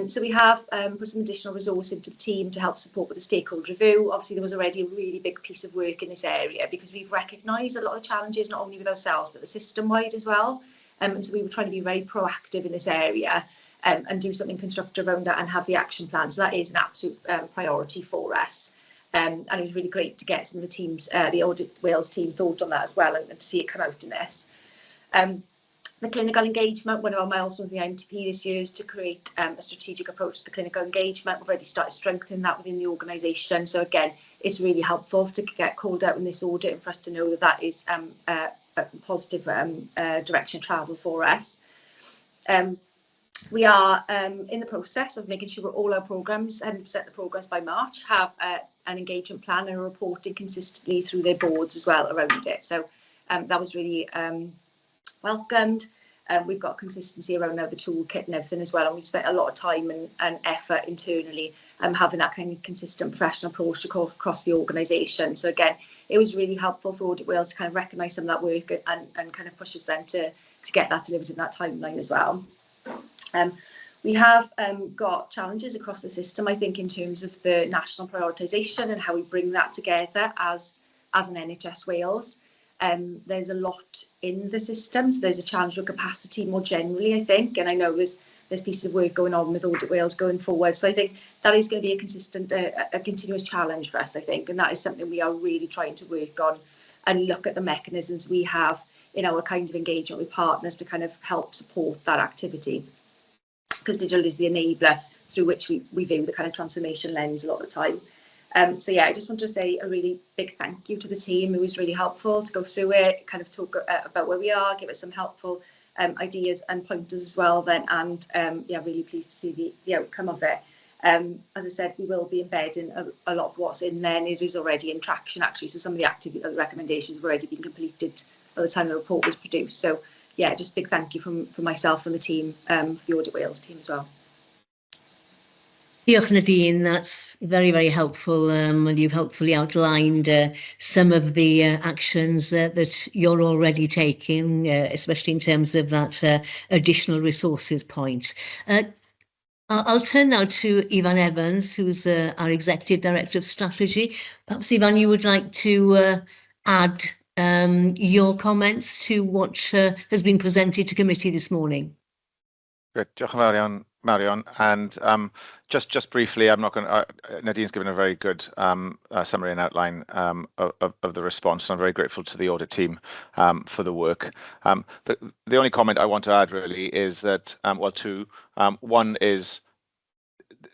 So we have put some additional resource into the team to help support with the stakeholder review. Obviously, there was already a really big piece of work in this area because we've recognised a lot of the challenges, not only with ourselves, but the system-wide as well. And so we were trying to be very proactive in this area and do something constructive around that and have the action plan. So that is an absolute priority for us. And it was really great to get some of the teams, the Audit Wales team, thought on that as well and to see it come out in this. The clinical engagement, one of our milestones in the IMTP this year is to create a strategic approach to the clinical engagement. We've already started strengthening that within the organisation. So again, it's really helpful to get called out in this audit and for us to know that that is a positive direction of travel for us. We are in the process of making sure all our programmes, 100% of the programmes by March, have an engagement plan and are reporting consistently through their boards as well around it. So that was really welcomed. We've got consistency around now the toolkit and everything as well, and we spent a lot of time and effort internally having that kind of consistent professional approach across the organisation. So again, it was really helpful for Audit Wales to kind of recognise some of that work and kind of push us then to get that delivered in that timeline as well. We have got challenges across the system, I think, in terms of the national prioritisation and how we bring that together as an NHS Wales. There's a lot in the system, so there's a challenge with capacity more generally, I think, and I know there's pieces of work going on with Audit Wales going forward, so I think that is going to be a continuous challenge for us, I think, and that is something we are really trying to work on and look at the mechanisms we have in our kind of engagement with partners to kind of help support that activity, because digital is the enabler through which we view the kind of transformation lens a lot of the time. So yeah, I just want to say a really big thank you to the team. It was really helpful to go through it, kind of talk about where we are, give us some helpful ideas and pointers as well then, and yeah, really pleased to see the outcome of it. As I said, we will be embedding a lot of what's in there, and it is already in traction actually, so some of the recommendations have already been completed by the time the report was produced. So yeah, just big thank you from myself and the team, for the Audit Wales team as well. Diolch Nadine, that's very, very helpful, and you've helpfully outlined some of the actions that you're already taking, especially in terms of that additional resources point. I'll turn now to Ivan Evans, who's our Executive Director of Strategy. Perhaps, Ivan, you would like to add your comments to what has been presented to committee this morning. Good. Diolch yn fawr iawn, Marion. And just briefly, I'm not going to, Nadine's given a very good summary and outline of the response. I'm very grateful to the audit team for the work. The only comment I want to add really is that, well, two. One is,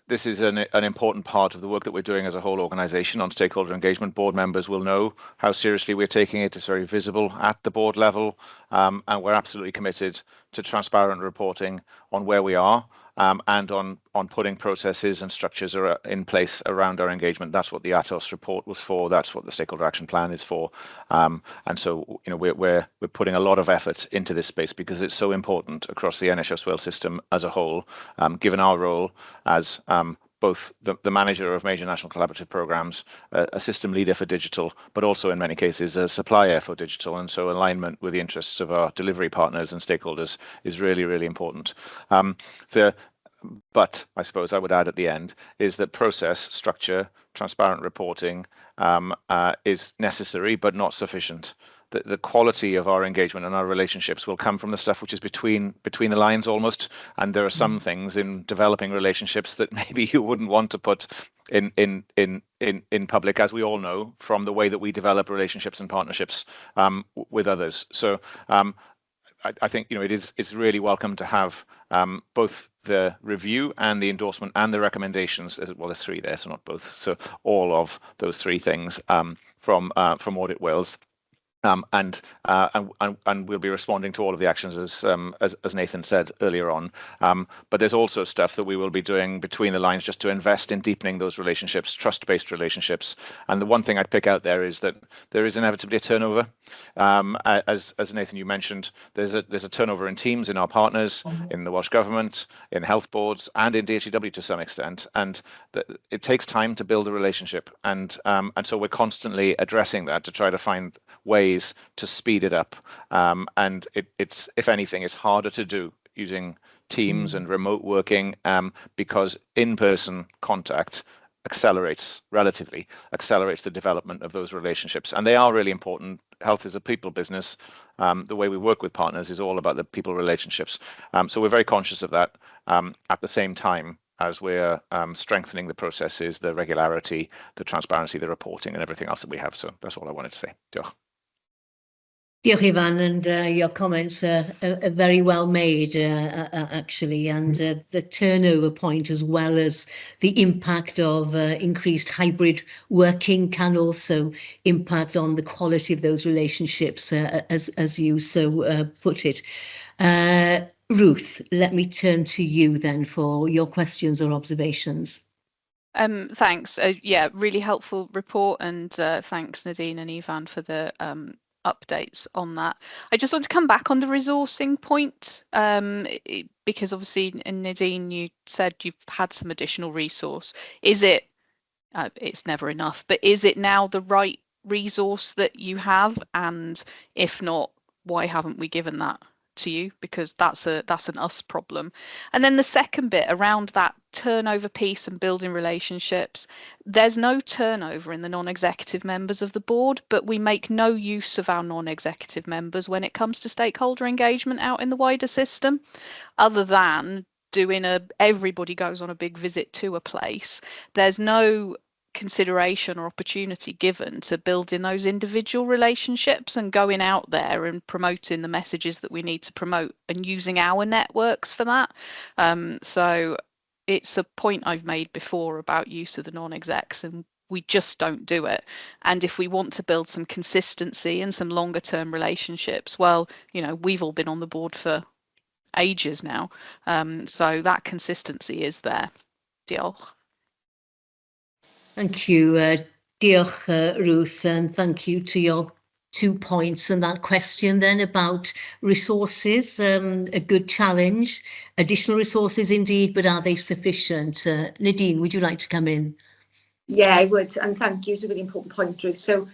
this is an important part of the work that we're doing as a whole organisation on stakeholder engagement. Board members will know how seriously we're taking it. It's very visible at the board level, and we're absolutely committed to transparent reporting on where we are, and on putting processes and structures in place around our engagement. That's what the Atos report was for. That's what the stakeholder action plan is for. And so, you know, we're putting a lot of effort into this space because it's so important across the NHS Wales system as a whole, given our role as both the manager of major national collaborative programs, a system leader for digital, but also in many cases a supplier for digital. And so alignment with the interests of our delivery partners and stakeholders is really, really important. But I suppose I would add at the end is that process, structure, transparent reporting is necessary, but not sufficient. The quality of our engagement and our relationships will come from the stuff which is between the lines almost. And there are some things in developing relationships that maybe you wouldn't want to put in public, as we all know, from the way that we develop relationships and partnerships with others. So I think, you know, it's really welcome to have both the review and the endorsement and the recommendations, well, there's three there, so not both. So all of those three things from Audit Wales. And we'll be responding to all of the actions as Nathan said earlier on. But there's also stuff that we will be doing between the lines just to invest in deepening those relationships, trust-based relationships. And the one thing I'd pick out there is that there is inevitably a turnover. As Nathan, you mentioned, there's a turnover in teams, in our partners, in the Welsh Government, in health boards, and in DHEW to some extent. And it takes time to build a relationship. And so we're constantly addressing that to try to find ways to speed it up, and it's, if anything, it's harder to do using Teams and remote working, because in-person contact relatively accelerates the development of those relationships, and they are really important. Health is a people business. The way we work with partners is all about the people relationships, so we're very conscious of that, at the same time as we're strengthening the processes, the regularity, the transparency, the reporting, and everything else that we have. So that's all I wanted to say. Diolch. Diolch, Ivan, and your comments are very well made, actually, and the turnover point, as well as the impact of increased hybrid working, can also impact on the quality of those relationships, as you so put it. Ruth, let me turn to you then for your questions or observations. Thanks. Yeah, really helpful report, and thanks Nadine and Ivan for the updates on that. I just want to come back on the resourcing point, because obviously, Nadine, you said you've had some additional resource. Is it, it's never enough, but is it now the right resource that you have? And if not, why haven't we given that to you? Because that's an us problem. And then the second bit around that turnover piece and building relationships, there's no turnover in the non-executive members of the board, but we make no use of our non-executive members when it comes to stakeholder engagement out in the wider system, other than doing everybody goes on a big visit to a place. There's no consideration or opportunity given to building those individual relationships and going out there and promoting the messages that we need to promote and using our networks for that. So it's a point I've made before about use of the non-execs, and we just don't do it. And if we want to build some consistency and some longer term relationships, well, you know, we've all been on the board for ages now, so that consistency is there. Diolch. Thank you, diolch, Ruth, and thank you to your 2 points and that question then about resources. A good challenge, additional resources indeed, but are they sufficient? Nadine, would you like to come in? Yeah, I would, and thank you. It's a really important point, Ruth. So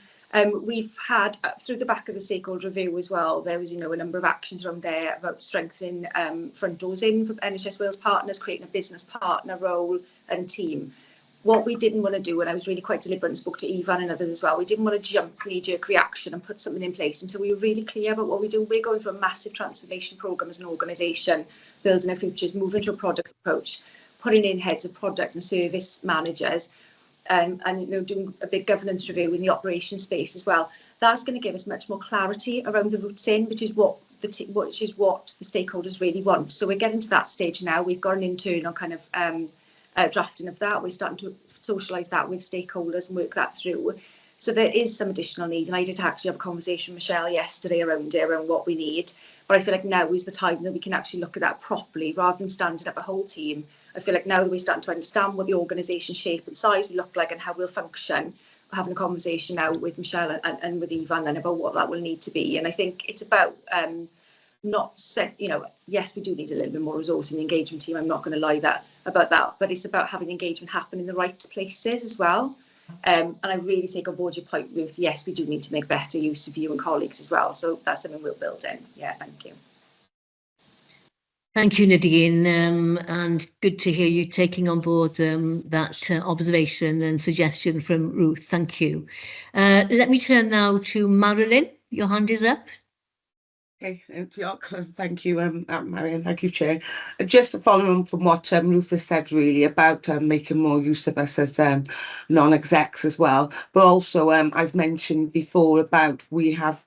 we've had, through the back of the stakeholder review as well, there was, you know, a number of actions around there about strengthening front doors in for NHS Wales partners, creating a business partner role and team. What we didn't want to do, and I was really quite deliberate and spoke to Ivan and others as well, we didn't want to jump knee-jerk reaction and put something in place until we were really clear about what we do. We're going through a massive transformation programme as an organisation, building our futures, moving to a product approach, putting in heads of product and service managers, and you know, doing a big governance review in the operation space as well. That's going to give us much more clarity around the routes in, which is what the stakeholders really want. So we're getting to that stage now. We've got an internal kind of drafting of that. We're starting to socialise that with stakeholders and work that through. So there is some additional need, and I did actually have a conversation with Michelle yesterday around what we need. But I feel like now is the time that we can actually look at that properly rather than standing up a whole team. I feel like now that we're starting to understand what the organisation shape and size will look like and how we'll function, we're having a conversation now with Michelle and with Ivan then about what that will need to be. And I think it's about not set, you know, yes, we do need a little bit more resource in the engagement team. I'm not going to lie about that, but it's about having engagement happen in the right places as well. And I really take on board your point with, yes, we do need to make better use of you and colleagues as well. So that's something we'll build in. Yeah, thank you. Thank you, Nadine, and good to hear you taking on board that observation and suggestion from Ruth. Thank you. Let me turn now to Marilyn. Your hand is up. Okay, thank you, Marion. Thank you, Chair. Just to follow on from what Ruth has said, really, about making more use of us as non-execs as well. But also, I've mentioned before about we have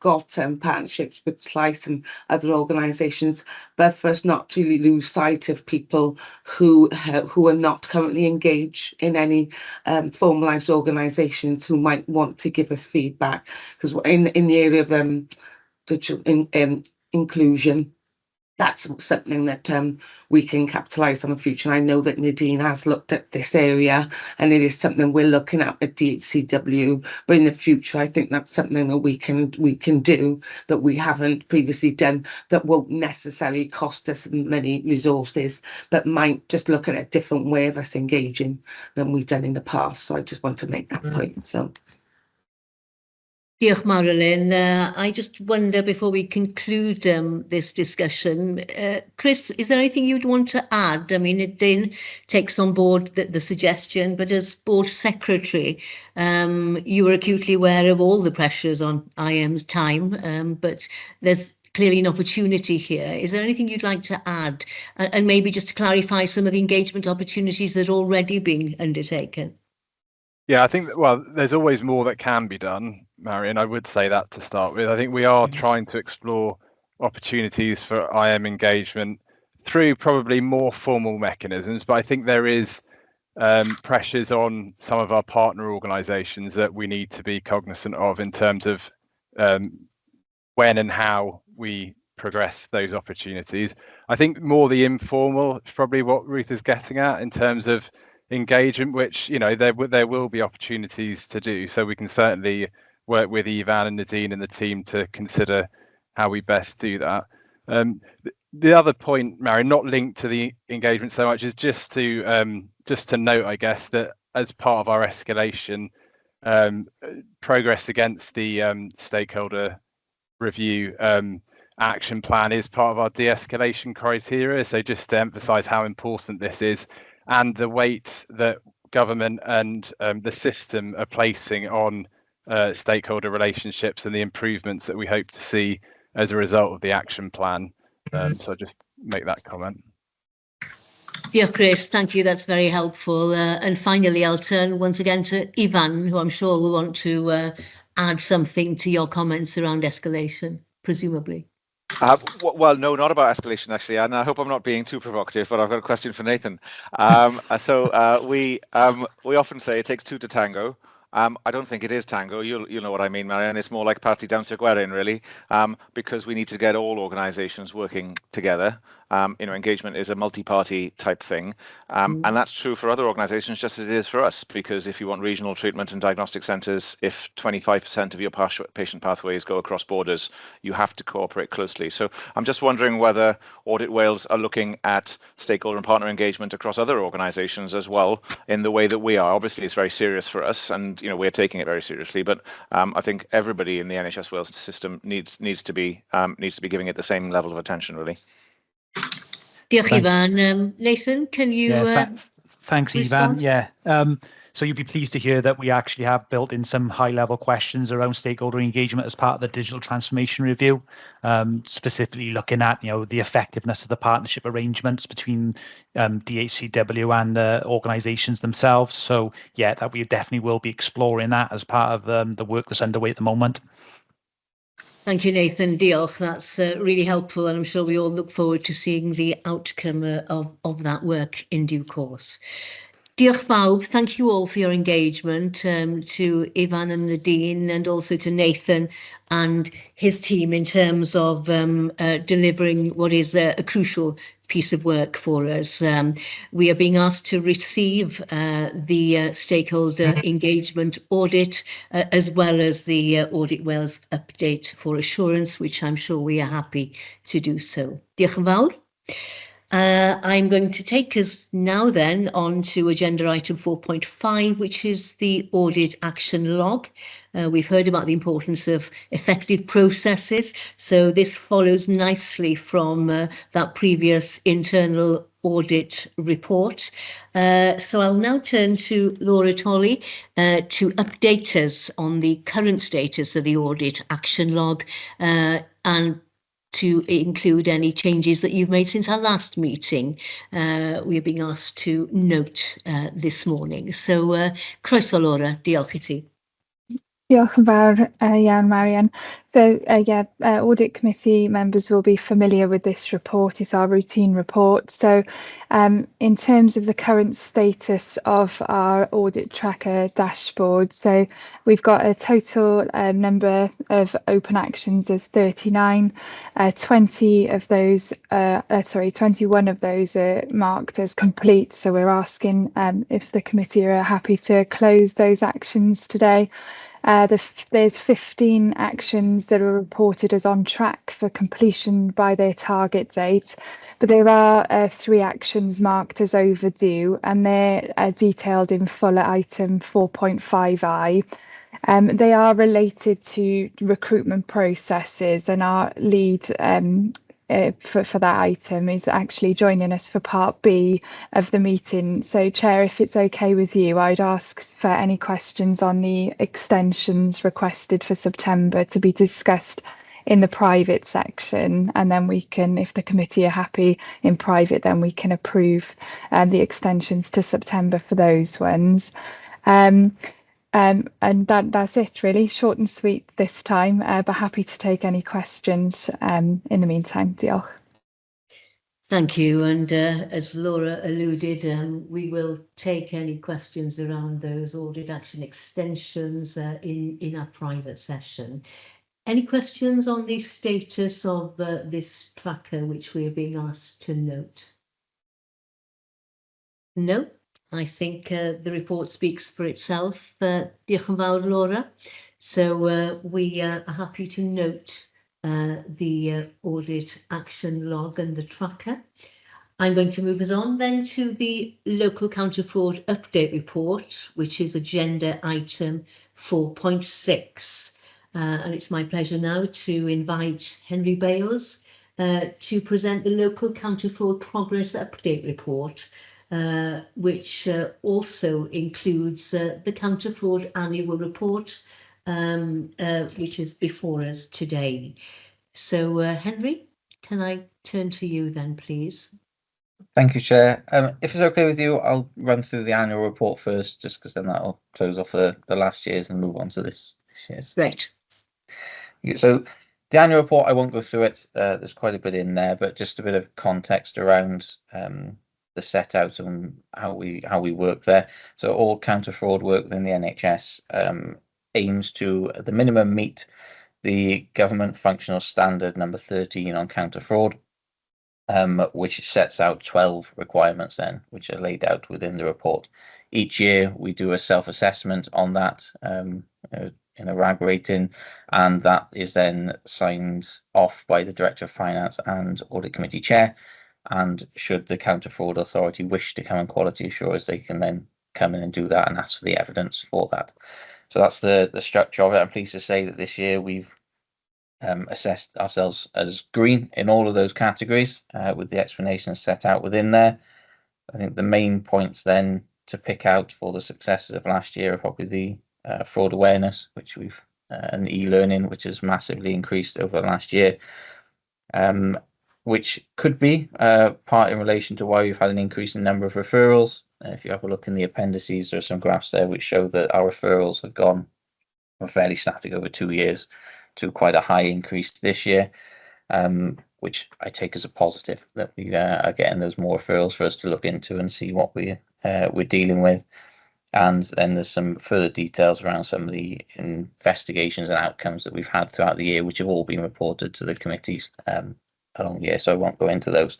got partnerships with SLICE and other organisations, but for us not to lose sight of people who are not currently engaged in any formalised organisations who might want to give us feedback, because in the area of digital inclusion, that's something that we can capitalise on in the future. And I know that Nadine has looked at this area, and it is something we're looking at DHCW. But in the future, I think that's something that we can do that we haven't previously done, that won't necessarily cost us many resources, but might just look at a different way of us engaging than we've done in the past. So I just want to make that point. So. Diolch, Marilyn. I just wonder, before we conclude this discussion, Chris, is there anything you'd want to add? I mean, it then takes on board the suggestion, but as board secretary, you are acutely aware of all the pressures on IM's time, but there's clearly an opportunity here. Is there anything you'd like to add? And maybe just to clarify some of the engagement opportunities that are already being undertaken. Yeah, I think, well, there's always more that can be done, Marion. I would say that to start with. I think we are trying to explore opportunities for IM engagement through probably more formal mechanisms, but I think there is pressures on some of our partner organisations that we need to be cognizant of in terms of when and how we progress those opportunities. I think more the informal is probably what Ruth is getting at in terms of engagement, which, you know, there will be opportunities to do. So we can certainly work with Ivan and Nadine and the team to consider how we best do that. The other point, Mary, not linked to the engagement so much, is just to note, I guess, that as part of our escalation, progress against the stakeholder review action plan is part of our de-escalation criteria. So just to emphasise how important this is, and the weight that government and the system are placing on stakeholder relationships and the improvements that we hope to see as a result of the action plan. So I'll just make that comment. Yeah, Chris, thank you. That's very helpful. And finally, I'll turn once again to Ivan, who I'm sure will want to add something to your comments around escalation, presumably. Well, no, not about escalation actually, and I hope I'm not being too provocative, but I've got a question for Nathan. We often say it takes two to tango. I don't think it is tango. You'll know what I mean, Marianne. It's more like party down to Gwerin, really, because we need to get all organisations working together. Engagement is a multi-party type thing, and that's true for other organisations just as it is for us. Because if you want regional treatment and diagnostic centres, if 25% of your patient pathways go across borders, you have to cooperate closely. So I'm just wondering whether Audit Wales are looking at stakeholder and partner engagement across other organisations as well in the way that we are. Obviously, it's very serious for us, and we're taking it very seriously. But I think everybody in the NHS Wales system needs to be giving it the same level of attention, really. Diolch, Ivan. Nathan, can you thanks, respond? Ivan. Yeah. So you'll be pleased to hear that we actually have built in some high-level questions around stakeholder engagement as part of the digital transformation review, specifically looking at the effectiveness of the partnership arrangements between DHCW and the organisations themselves. So yeah, that we definitely will be exploring that as part of the work that's underway at the moment. Thank you, Nathan. Diolch. That's really helpful, and I'm sure we all look forward to seeing the outcome of that work in due course. Diolch bawb. Thank you all for your engagement, to Ivan and Nadine, and also to Nathan and his team in terms of delivering what is a crucial piece of work for us. We are being asked to receive the stakeholder engagement audit, as well as the Audit Wales update for assurance, which I'm sure we are happy to do so. Diolch yn fawr. I'm going to take us now then on to agenda item 4.5, which is the audit action log. We've heard about the importance of effective processes, so this follows nicely from that previous internal audit report. So I'll now turn to Laura Tolley to update us on the current status of the audit action log, and to include any changes that you've made since our last meeting. We're being asked to note this morning. So, croeso Laura, diolch I ti. Diolch yn fawr iawn, Marianne. So, Audit Committee members will be familiar with this report. It's our routine report. So, in terms of the current status of our audit tracker dashboard, so we've got a total number of open actions as 39. 21 of those are marked as complete. So we're asking if the committee are happy to close those actions today. There's 15 actions that are reported as on track for completion by their target date, but there are 3 actions marked as overdue, and they're detailed in full at item 4.5i. They are related to recruitment processes, and our lead for that item is actually joining us for part B of the meeting. So, Chair, if it's okay with you, I'd ask for any questions on the extensions requested for September to be discussed in the private section, and then we can, if the committee are happy in private, then we can approve the extensions to September for those ones. And that's it, really, short and sweet this time, but happy to take any questions in the meantime. Diolch. Thank you, and as Laura alluded, we will take any questions around those audit action extensions in our private session. Any questions on the status of this tracker which we are being asked to note? No? I think the report speaks for itself. Diolch yn fawr, Laura. So we are happy to note the audit action log and the tracker. I'm going to move us on then to the local counter fraud update report, which is agenda item 4.6. And it's my pleasure now to invite Henry Bales to present the local counter fraud progress update report, which also includes the counter fraud annual report, which is before us today. So, Henry, can I turn to you then, please? Thank you, Chair. If it's okay with you, I'll run through the annual report first, just because then that'll close off the last year's and move on to this year's. Right. So The annual report, I won't go through it. There's quite a bit in there, but just a bit of context around the set out and how we work there. So all counter fraud work within the NHS aims to, at the minimum, meet the government functional standard number 13 on counter fraud, which sets out 12 requirements then, which are laid out within the report. Each year we do a self-assessment on that in a RAG rating, and that is then signed off by the Director of Finance and Audit Committee Chair. And should the Counter Fraud Authority wish to come and quality assure us, they can then come in and do that and ask for the evidence for that. So that's the structure of it. I'm pleased to say that this year we've assessed ourselves as green in all of those categories, with the explanations set out within there. I think the main points then to pick out for the successes of last year are probably the fraud awareness, which we've and e-learning, which has massively increased over the last year, which could be part in relation to why we've had an increase in number of referrals. If you have a look in the appendices, there are some graphs there which show that our referrals have gone from fairly static over 2 years to quite a high increase this year, which I take as a positive, that we are getting those more referrals for us to look into and see what we're dealing with. And then there's some further details around some of the investigations and outcomes that we've had throughout the year, which have all been reported to the committees along the year, so I won't go into those.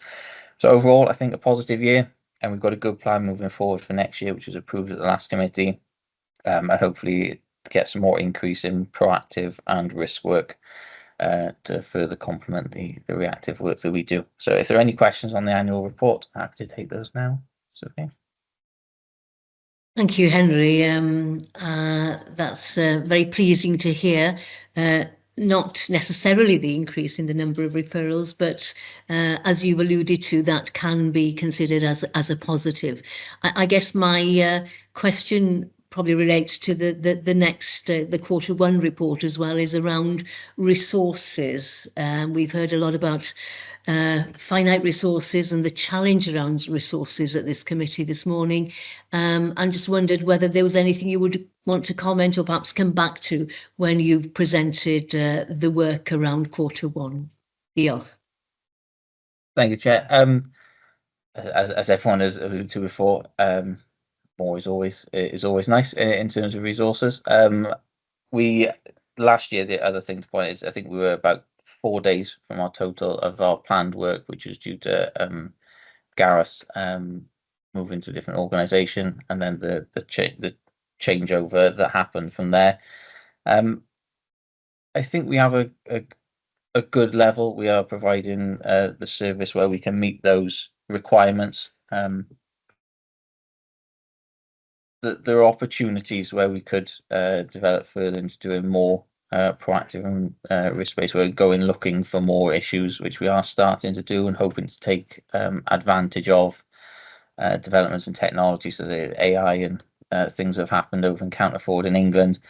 So overall, I think a positive year, and we've got a good plan moving forward for next year, which was approved at the last committee, and hopefully get some more increase in proactive and risk work to further complement the reactive work that we do. So if there are any questions on the annual report, I'm happy to take those now. It's okay. Thank you, Henry. That's very pleasing to hear. Not necessarily the increase in the number of referrals, but as you've alluded to, that can be considered as a positive. I guess my question probably relates to the next, the Q1 report as well, is around resources. We've heard a lot about finite resources and the challenge around resources at this committee this morning. And just wondered whether there was anything you would want to comment or perhaps come back to when you've presented the work around Q1. Diolch. Thank you, Chair. As everyone has alluded to before, more is always nice in terms of resources. Last year, the other thing to point out is I think we were about 4 days from our total of our planned work, which was due to Gareth moving to a different organisation, and then the changeover that happened from there. I think we have a good level. We are providing the service where we can meet those requirements. There are opportunities where we could develop further into doing more proactive and risk-based work, going looking for more issues, which we are starting to do and hoping to take advantage of developments in technology, so the AI and things that have happened over in counter fraud in England.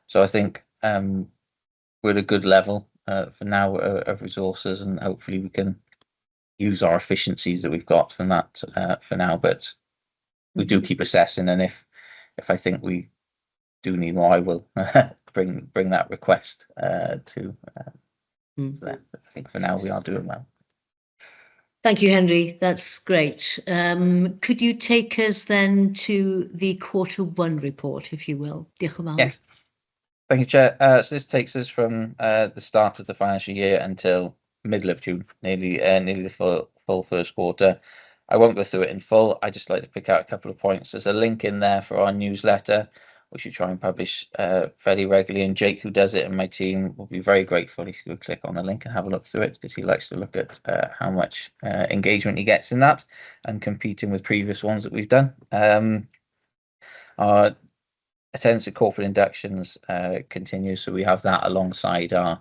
So I think we're at a good level for now of resources, and hopefully we can use our efficiencies that we've got from that for now. But we do keep assessing, and if I think we do need more, I will bring that request to them. I think for now we are doing well. Thank you, Henry. That's great. Could you take us then to the Q1 report, if you will? Diolch yn fawr. Yes. Thank you, Chair. So this takes us from the start of the financial year until middle of June, nearly the full first quarter. I won't go through it in full. I just like to pick out a couple of points. There's a link in there for our newsletter, which we try and publish fairly regularly. And Jake, who does it, and my team will be very grateful if you could click on the link and have a look through it, because he likes to look at how much engagement he gets in that and competing with previous ones that we've done. Our attendance at corporate inductions continues, so we have that alongside our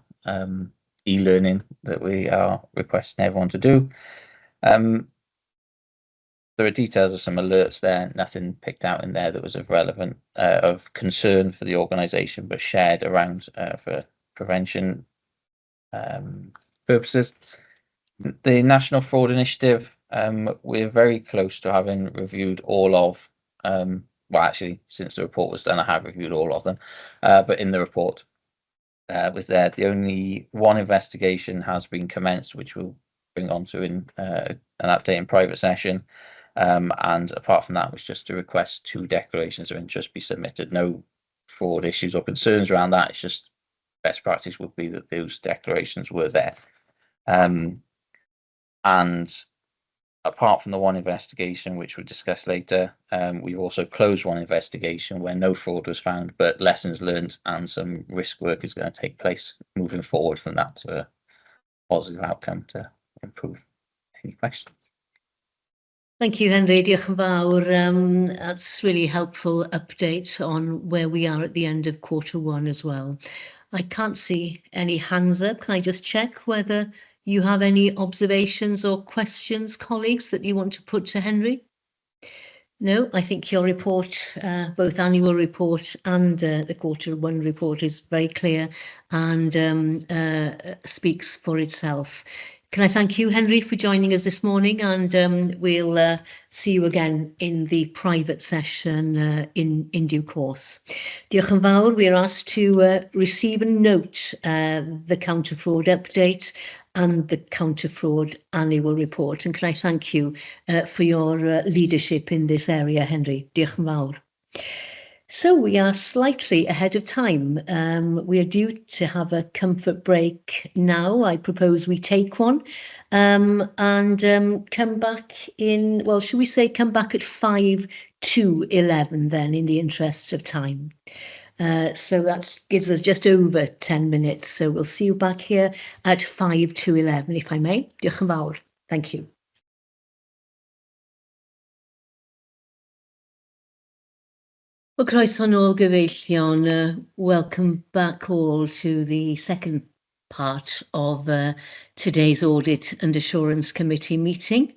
e-learning that we are requesting everyone to do. There are details of some alerts there, nothing picked out in there that was of relevant, of concern for the organisation, but shared around for prevention purposes. The National Fraud Initiative, we're very close to having reviewed all of, well, actually, since the report was done, I have reviewed all of them, but in the report, with there. The only one investigation has been commenced, which we'll bring on to in an update in private session. And apart from that, was just to request 2 declarations of interest be submitted. No fraud issues or concerns around that. It's just best practice would be that those declarations were there. And apart from the one investigation, which we'll discuss later, we've also closed one investigation where no fraud was found, but lessons learned and some risk work is going to take place moving forward from that to a positive outcome to improve. Any questions? Thank you, Henry. Diolch yn fawr. That's really helpful update on where we are at the end of Q1 as well. I can't see any hands up. Can I just check whether you have any observations or questions, colleagues, that you want to put to Henry? No, I think your report, both annual report and the Q1 report, is very clear and speaks for itself. Can I thank you, Henry, for joining us this morning, and we'll see you again in the private session in due course. Diolch yn fawr. We are asked to receive and note the counter-fraud update and the counter-fraud annual report. And can I thank you for your leadership in this area, Henry. Diolch yn fawr. So we are slightly ahead of time. We are due to have a comfort break now. I propose we take one and come back in, well, should we say come back at 5 to 11 then, in the interests of time. So that gives us just over 10 minutes. So we'll see you back here at 5 to 11, if I may. Diolch yn fawr. Thank you. Well, croeso nôl gyfeillion. Welcome back all to the second part of today's Audit and Assurance Committee meeting.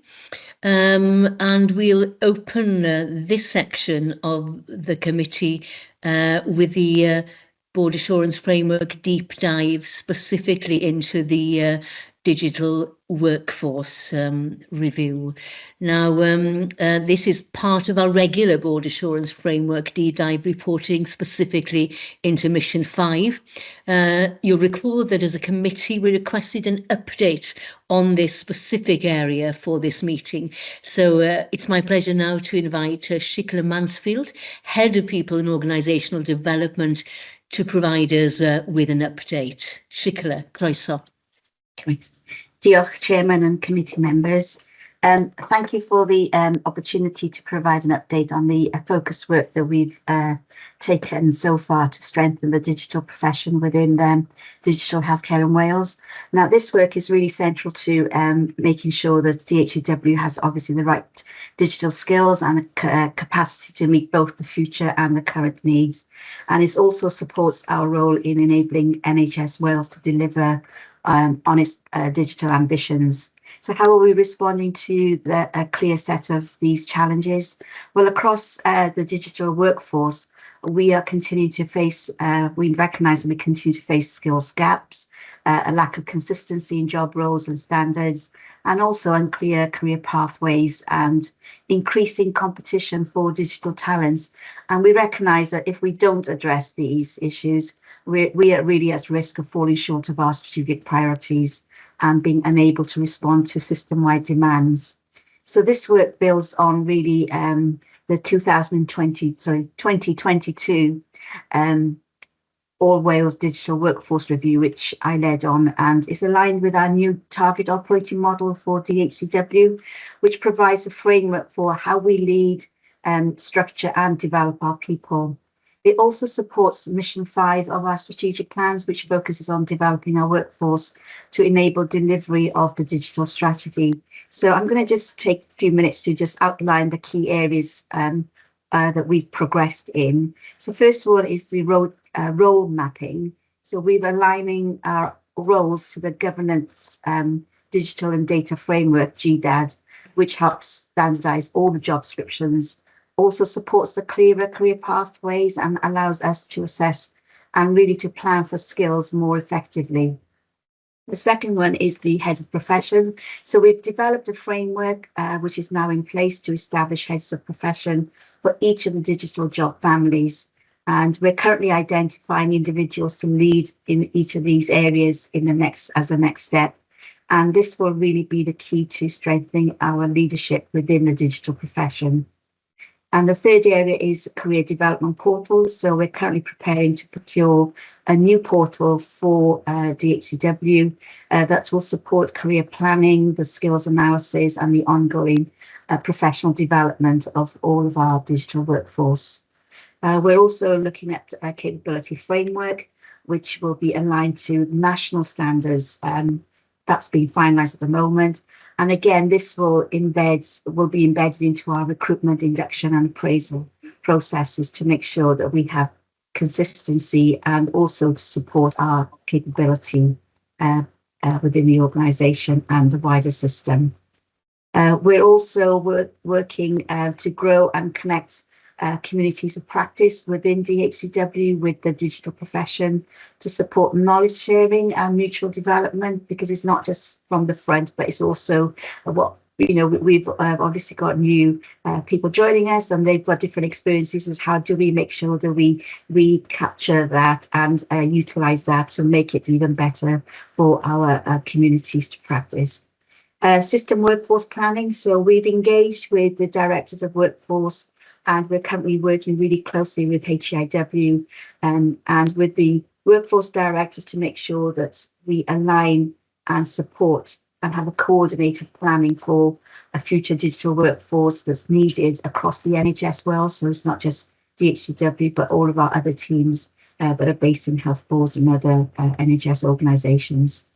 And we'll open this section of the committee with the Board Assurance Framework deep dive specifically into the digital workforce review. Now, this is part of our regular Board Assurance Framework deep dive reporting specifically into Mission 5. You'll recall that as a committee, we requested an update on this specific area for this meeting. So it's my pleasure now to invite Sicrwydd Mansfield, Head of People and Organisational Development, to provide us with an update. Sicrwydd, croeso. Diolch, Chairman and committee members. Thank you for the opportunity to provide an update on the focus work that we've taken so far to strengthen the digital profession within digital healthcare in Wales. Now, this work is really central to making sure that DHCW has obviously the right digital skills and the capacity to meet both the future and the current needs. And it also supports our role in enabling NHS Wales to deliver on its digital ambitions. So how are we responding to a clear set of these challenges? Well, across the digital workforce, we are continuing to face, we recognise and we continue to face skills gaps, a lack of consistency in job roles and standards, and also unclear career pathways and increasing competition for digital talents. And we recognise that if we don't address these issues, we are really at risk of falling short of our strategic priorities and being unable to respond to system-wide demands. So this work builds on really the 2022 All Wales Digital Workforce Review, which I led on, and is aligned with our new target operating model for DHCW, which provides a framework for how we lead, structure and develop our people. It also supports Mission 5 of our strategic plans, which focuses on developing our workforce to enable delivery of the digital strategy. So I'm going to just take a few minutes to just outline the key areas that we've progressed in. So first of all is the role mapping. So we're aligning our roles to the governance digital and data framework, GDAD, which helps standardise all the job descriptions, also supports the clearer career pathways and allows us to assess and really to plan for skills more effectively. The second one is the head of profession. So we've developed a framework which is now in place to establish heads of profession for each of the digital job families. And we're currently identifying individuals to lead in each of these areas as the next step. And this will really be the key to strengthening our leadership within the digital profession. And the third area is career development portals. So we're currently preparing to procure a new portal for DHCW that will support career planning, the skills analysis, and the ongoing professional development of all of our digital workforce. We're also looking at a capability framework, which will be aligned to national standards. That's being finalised at the moment. And again, this will be embedded into our recruitment, induction and appraisal processes to make sure that we have consistency and also to support our capability within the organisation and the wider system. We're also working to grow and connect communities of practice within DHCW with the digital profession to support knowledge sharing and mutual development, because it's not just from the front, but it's also what, you know, we've obviously got new people joining us and they've got different experiences. As how do we make sure that we capture that and utilize that to make it even better for our communities to practice. System workforce planning. So we've engaged with the directors of workforce and we're currently working really closely with HEIW and with the workforce directors to make sure that we align and support and have a coordinated planning for a future digital workforce that's needed across the NHS well. So it's not just DHCW, but all of our other teams that are based in health boards and other NHS organisations.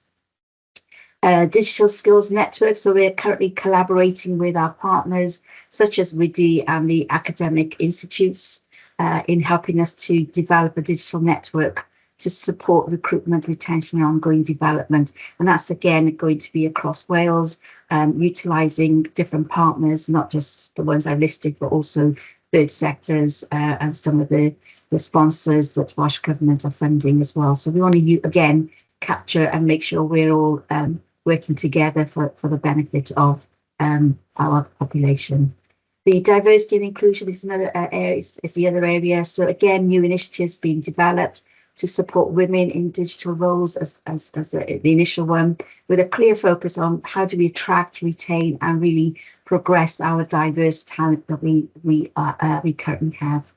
Digital skills network. So we're currently collaborating with our partners such as WIDI and the academic institutes in helping us to develop a digital network to support recruitment, retention and ongoing development. And that's again going to be across Wales, utilising different partners, not just the ones I listed, but also third sectors and some of the sponsors that Welsh Government are funding as well. So we want to again capture and make sure we're all working together for the benefit of our population. The diversity and inclusion is another area, is the other area. So again, new initiatives being developed to support women in digital roles as the initial one, with a clear focus on how do we attract, retain, and really progress our diverse talent that we currently have,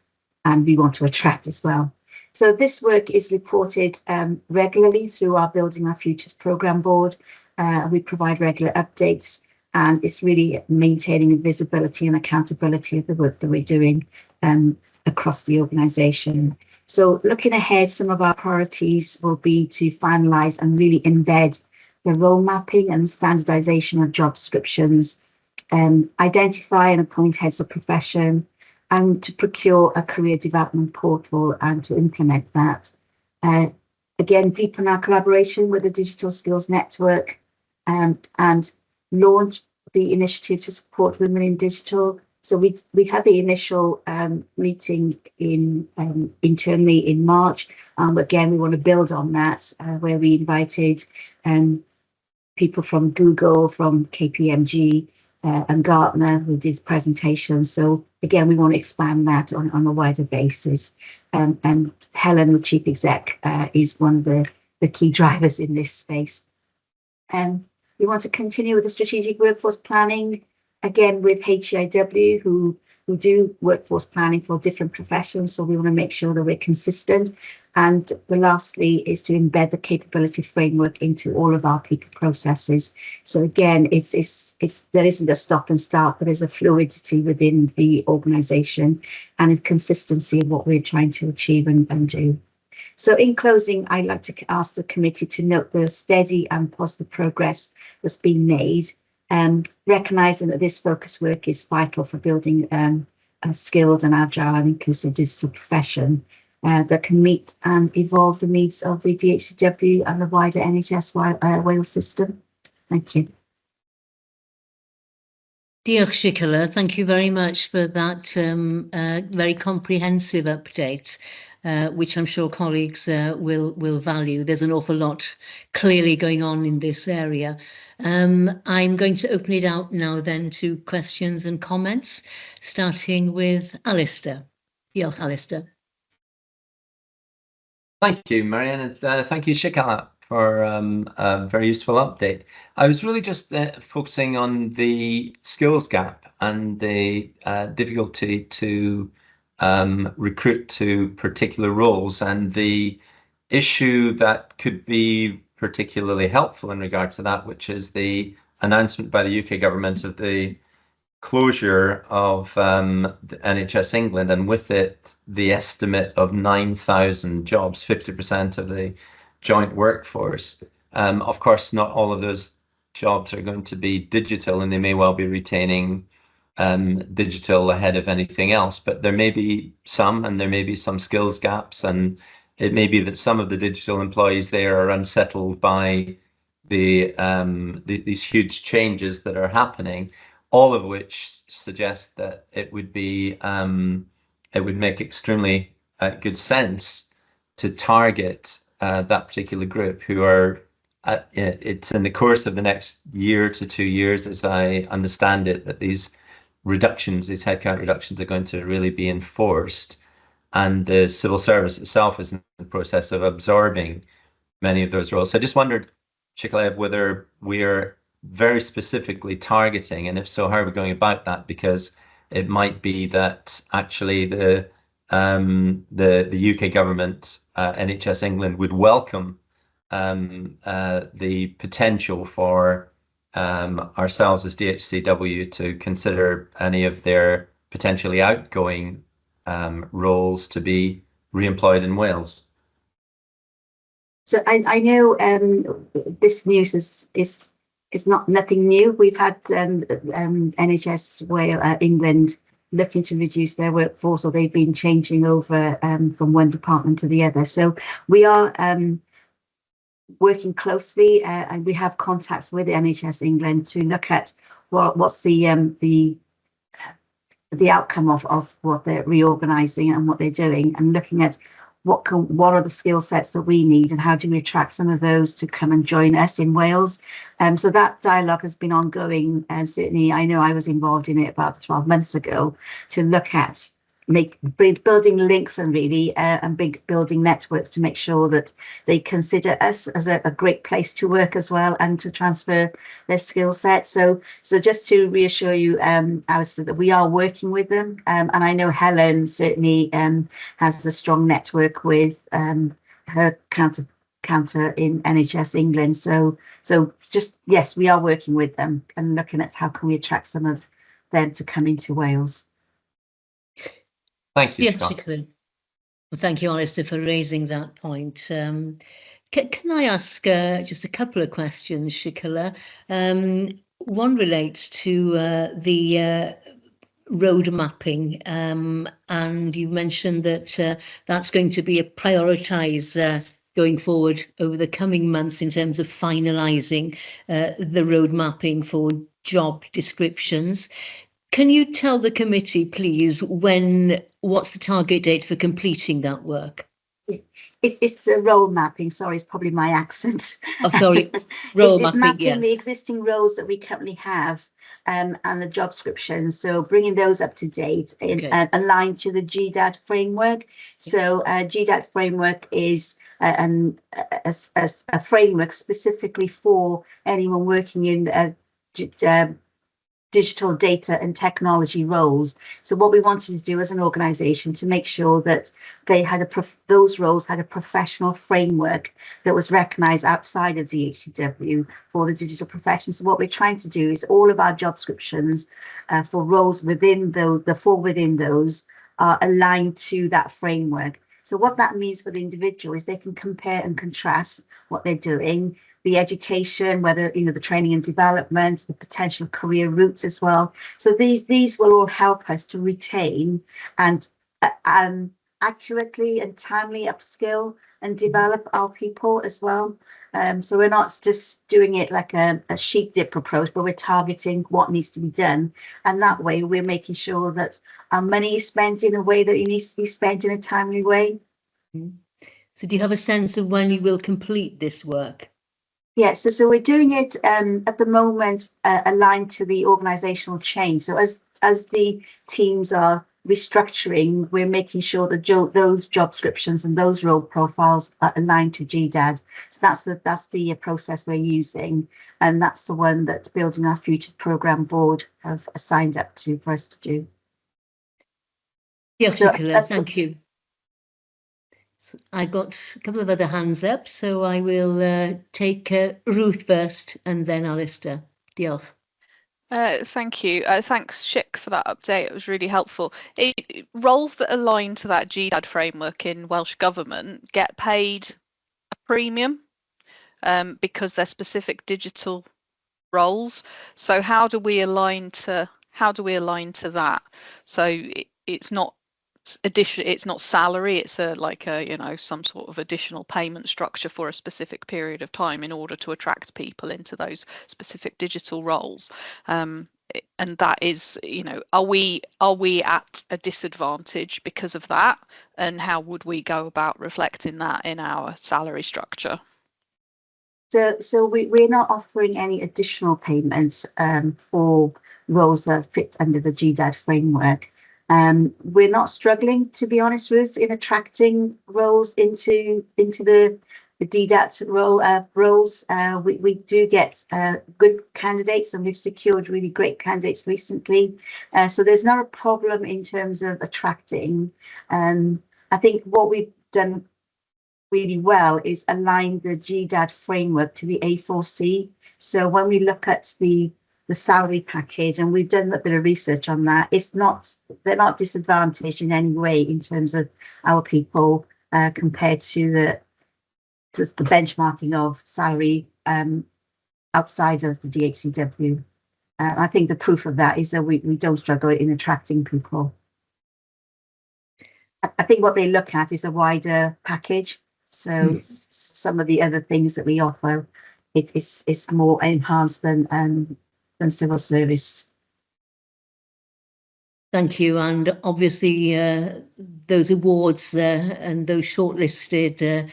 and we want to attract as well. So this work is reported regularly through our Building Our Futures programme board. We provide regular updates, and it's really maintaining the visibility and accountability of the work that we're doing across the organisation. So looking ahead, some of our priorities will be to finalise and really embed the role mapping and standardisation of job descriptions, identify and appoint heads of profession, and to procure a career development portal and to implement that. Again, deepen our collaboration with the Digital Skills Network and launch the initiative to support women in digital. So we had the initial meeting internally in March. Again, we want to build on that, where we invited people from Google, from KPMG, and Gartner, who did presentations. So again, we want to expand that on a wider basis. And Helen, the chief exec, is one of the key drivers in this space. We want to continue with the strategic workforce planning, again with HEIW, who do workforce planning for different professions. So we want to make sure that we're consistent. And lastly is to embed the capability framework into all of our people processes. So again, there isn't a stop and start, but there's a fluidity within the organisation and a consistency of what we're trying to achieve and do. So in closing, I'd like to ask the committee to note the steady and positive progress that's been made, recognising that this focus work is vital for building a skilled and agile and inclusive digital profession that can meet and evolve the needs of the DHCW and the wider NHS Wales system. Thank you. Diolch, Sicola. Thank you very much for that very comprehensive update, which I'm sure colleagues will value. There's an awful lot clearly going on in this area. I'm going to open it out now then to questions and comments, starting with Alistair. Diolch, Alistair. Thank you, Marianne, and thank you, Shikala, for a very useful update. I was really just focusing on the skills gap and the difficulty to recruit to particular roles, and the issue that could be particularly helpful in regard to that, which is the announcement by the UK government of the closure of the NHS England, and with it the estimate of 9,000 jobs, 50% of the joint workforce. Of course, not all of those jobs are going to be digital, and they may well be retaining digital ahead of anything else, but there may be some, and there may be some skills gaps, and it may be that some of the digital employees there are unsettled by these huge changes that are happening, all of which suggest that it would be it would make extremely good sense to target that particular group who are it's in the course of the next year to 2 years, as I understand it, that these reductions, these headcount reductions, are going to really be enforced, and the civil service itself is in the process of absorbing many of those roles. So I just wondered, Shikalev, whether we're very specifically targeting, and if so, how are we going about that? Because it might be that actually the UK government, NHS England, would welcome the potential for ourselves as DHCW to consider any of their potentially outgoing roles to be re-employed in Wales. So I know this news is not nothing new. We've had NHS Wales, England looking to reduce their workforce, or they've been changing over from one department to the other. So we are working closely, and we have contacts with the NHS England to look at what's the outcome of what they're reorganising and what they're doing, and looking at what are the skill sets that we need, and how do we attract some of those to come and join us in Wales. So that dialogue has been ongoing, and certainly I know I was involved in it about 12 months ago to look at building links and really building networks to make sure that they consider us as a great place to work as well, and to transfer their skill set. So just to reassure you, Alistair, that we are working with them, and I know Helen certainly has a strong network with her counter in NHS England. So just, yes, we are working with them and looking at how can we attract some of them to come into Wales. Thank you, Yes, Scott. Shikala. Thank you, Alistair, for raising that point. Can I ask just a couple of questions, Shikala? One relates to the road mapping, and you mentioned that that's going to be a prioritise going forward over the coming months in terms of finalising the road mapping for job descriptions. Can you tell the committee, please, what's the target date for completing that work? It's the role mapping. Sorry, it's probably my accent. Oh, sorry, role it's mapping, mapping yeah. the existing roles that we currently have, and the job descriptions. So bringing those up to date and aligned to the GDAD framework. So GDAD framework is a framework specifically for anyone working in digital data and technology roles. So what we wanted to do as an organisation to make sure that they had those roles had a professional framework that was recognised outside of DHCW for the digital profession. So what we're trying to do is all of our job descriptions for roles within those, the four within those, are aligned to that framework. So what that means for the individual is they can compare and contrast what they're doing, the education, whether, you know, the training and development, the potential career routes as well. So these will all help us to retain and accurately and timely upskill and develop our people as well. So we're not just doing it like a sheep dip approach, but we're targeting what needs to be done. And that way we're making sure that our money is spent in a way that it needs to be spent in a timely way. So do you have a sense of when you will complete this work? Yes, so we're doing it at the moment aligned to the organisational change. So as the teams are restructuring, we're making sure that those job descriptions and those role profiles are aligned to GDAD. So that's the process we're using, and that's the one that Building Our Futures Programme Board have signed up to for us to do. Yes, So, thank you. So I've got a couple of other hands up, so I will take Ruth first and then Alistair. Diolch. Thank you. Thanks, Schick, for that update. It was really helpful. Roles that align to that GDAD framework in Welsh Government get paid a premium because they're specific digital roles. So how do we align to that? So it's not it's not salary, it's like a some sort of additional payment structure for a specific period of time in order to attract people into those specific digital roles. And that is, are we at a disadvantage because of that, and how would we go about reflecting that in our salary structure? So we're not offering any additional payments for roles that fit under the GDAD framework. We're not struggling, to be honest, Ruth, in attracting roles into the DDAT roles. We do get good candidates, and we've secured really great candidates recently. So there's not a problem in terms of attracting. I think what we've done really well is align the GDAD framework to the A4C. So when we look at the salary package, and we've done a bit of research on that, they're not disadvantaged in any way in terms of our people compared to the benchmarking of salary outside of the DHCW. I think the proof of that is that we don't struggle in attracting people. I think what they look at is a wider package. So some of the other things that we offer, it's more enhanced than civil service. Thank you. And obviously, those awards and those shortlisted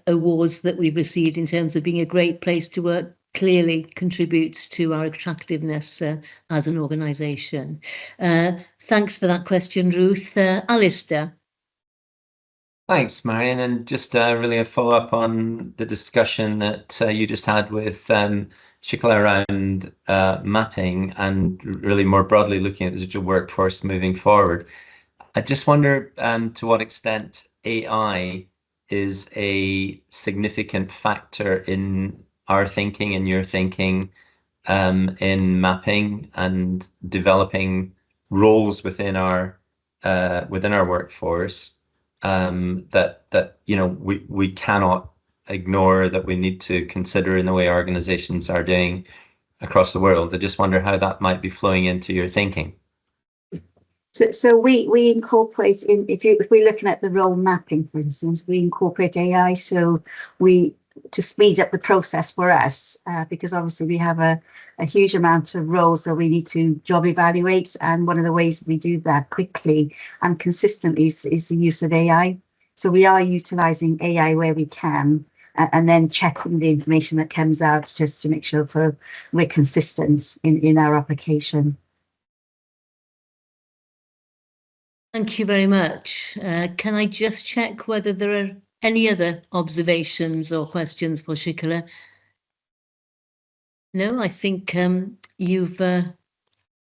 awards that we've received in terms of being a great place to work clearly contributes to our attractiveness as an organisation. Thanks for that question, Ruth. Alistair. Thanks, Marion, and just really a follow-up on the discussion that you just had with Sicola around mapping and really more broadly looking at the digital workforce moving forward. I just wonder to what extent AI is a significant factor in our thinking and your thinking in mapping and developing roles within our workforce. That we cannot ignore, that we need to consider in the way organizations are doing across the world. I just wonder how that might be flowing into your thinking. So we incorporate in, if we're looking at the role mapping, for instance, we incorporate AI. So to speed up the process for us, because obviously we have a huge amount of roles that we need to job evaluate, and one of the ways we do that quickly and consistently is the use of AI. So we are utilising AI where we can, and then checking the information that comes out just to make sure we're consistent in our application. Thank you very much. Can I just check whether there are any other observations or questions for Sicola? No, I think you've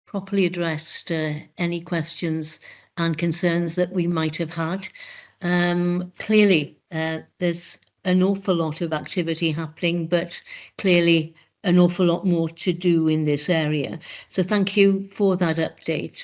properly addressed any questions and concerns that we might have had. Clearly, there's an awful lot of activity happening, but clearly an awful lot more to do in this area. So thank you for that update,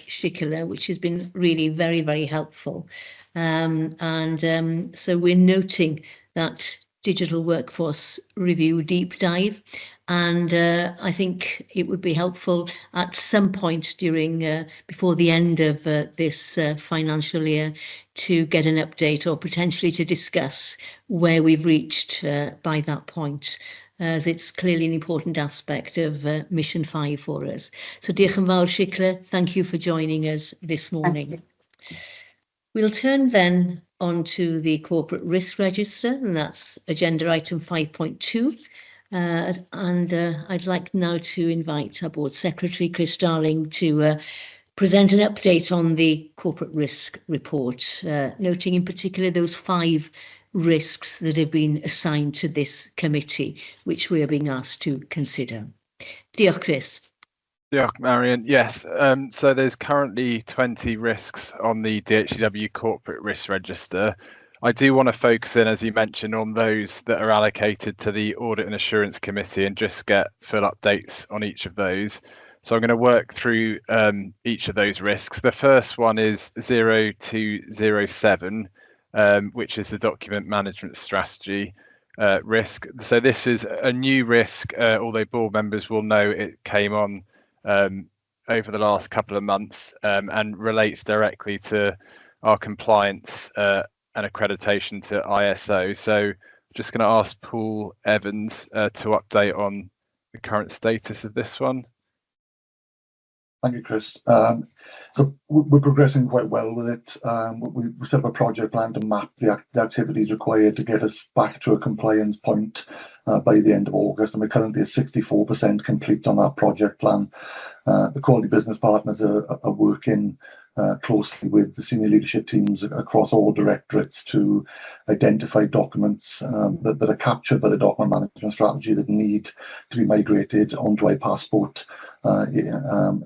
Sicola, which has been really very, very helpful. So we're noting that digital workforce review deep dive, and I think it would be helpful at some point before the end of this financial year to get an update, or potentially to discuss where we've reached by that point, as it's clearly an important aspect of Mission 5 for us. So diolch yn fawr, Sicola, thank you for joining us this morning. We'll turn then on to the Corporate Risk Register, and that's agenda item 5.2. I'd like now to invite our Board Secretary, Chris Darling, to present an update on the corporate risk report, noting in particular those 5 risks that have been assigned to this committee, which we are being asked to consider. Diolch, Chris. Diolch, Marion. Yes, so there's currently 20 risks on the DHCW corporate risk register. I do want to focus in, as you mentioned, on those that are allocated to the Audit and Assurance Committee and just get full updates on each of those. So I'm going to work through each of those risks. The first one is 0207, which is the document management strategy risk. So this is a new risk, although board members will know it came on over the last couple of months and relates directly to our compliance and accreditation to ISO. So just going to ask Paul Evans to update on the current status of this one. Thank you, Chris. So we're progressing quite well with it. We set up a project plan to map the activities required to get us back to a compliance point by the end of August, and we're currently at 64% complete on our project plan. The quality business partners are working closely with the senior leadership teams across all directorates to identify documents that are captured by the document management strategy that need to be migrated onto iPassport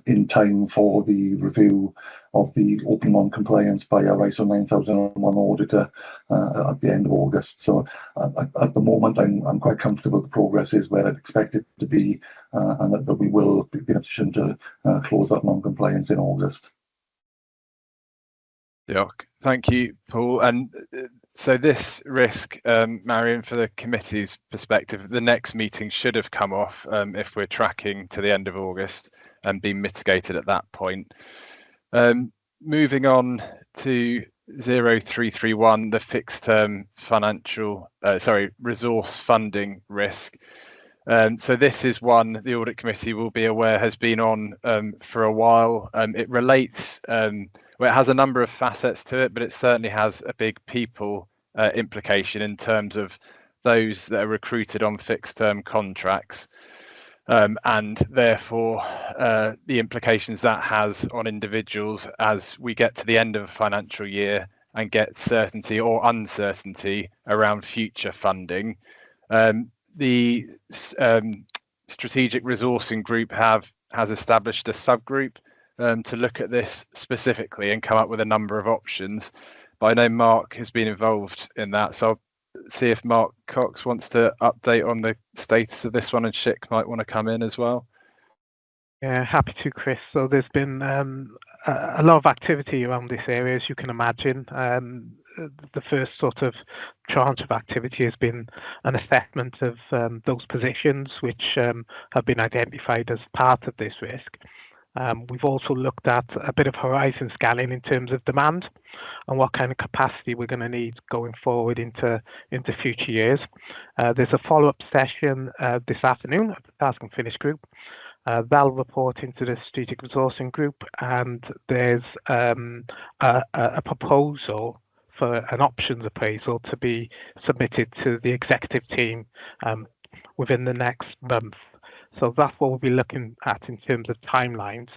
in time for the review of the open non-compliance by our ISO 9001 auditor at the end of August. So at the moment, I'm quite comfortable the progress is where I'd expect it to be, and that we will be in a position to close that non-compliance in August. Diolch. Thank you, Paul. And so this risk, Marion, for the committee's perspective, the next meeting should have come off if we're tracking to the end of August and be mitigated at that point. Moving on to 0331, the fixed term resource funding risk. So this is one the audit committee will be aware has been on for a while. It relates, well, it has a number of facets to it, but it certainly has a big people implication in terms of those that are recruited on fixed term contracts, and therefore the implications that has on individuals as we get to the end of a financial year and get certainty or uncertainty around future funding. The strategic resourcing group has established a subgroup to look at this specifically and come up with a number of options. But I know Mark has been involved in that, so I'll see if Mark Cox wants to update on the status of this one, and Schick might want to come in as well. Yeah, happy to, Chris. So there's been a lot of activity around this area, as you can imagine. The first sort of tranche of activity has been an assessment of those positions which have been identified as part of this risk. We've also looked at a bit of horizon scanning in terms of demand and what kind of capacity we're going to need going forward into future years. There's a follow-up session this afternoon at the Task and Finish group. They'll report into the strategic resourcing group, and there's a proposal for an options appraisal to be submitted to the executive team within the next month. So that's what we'll be looking at in terms of timelines.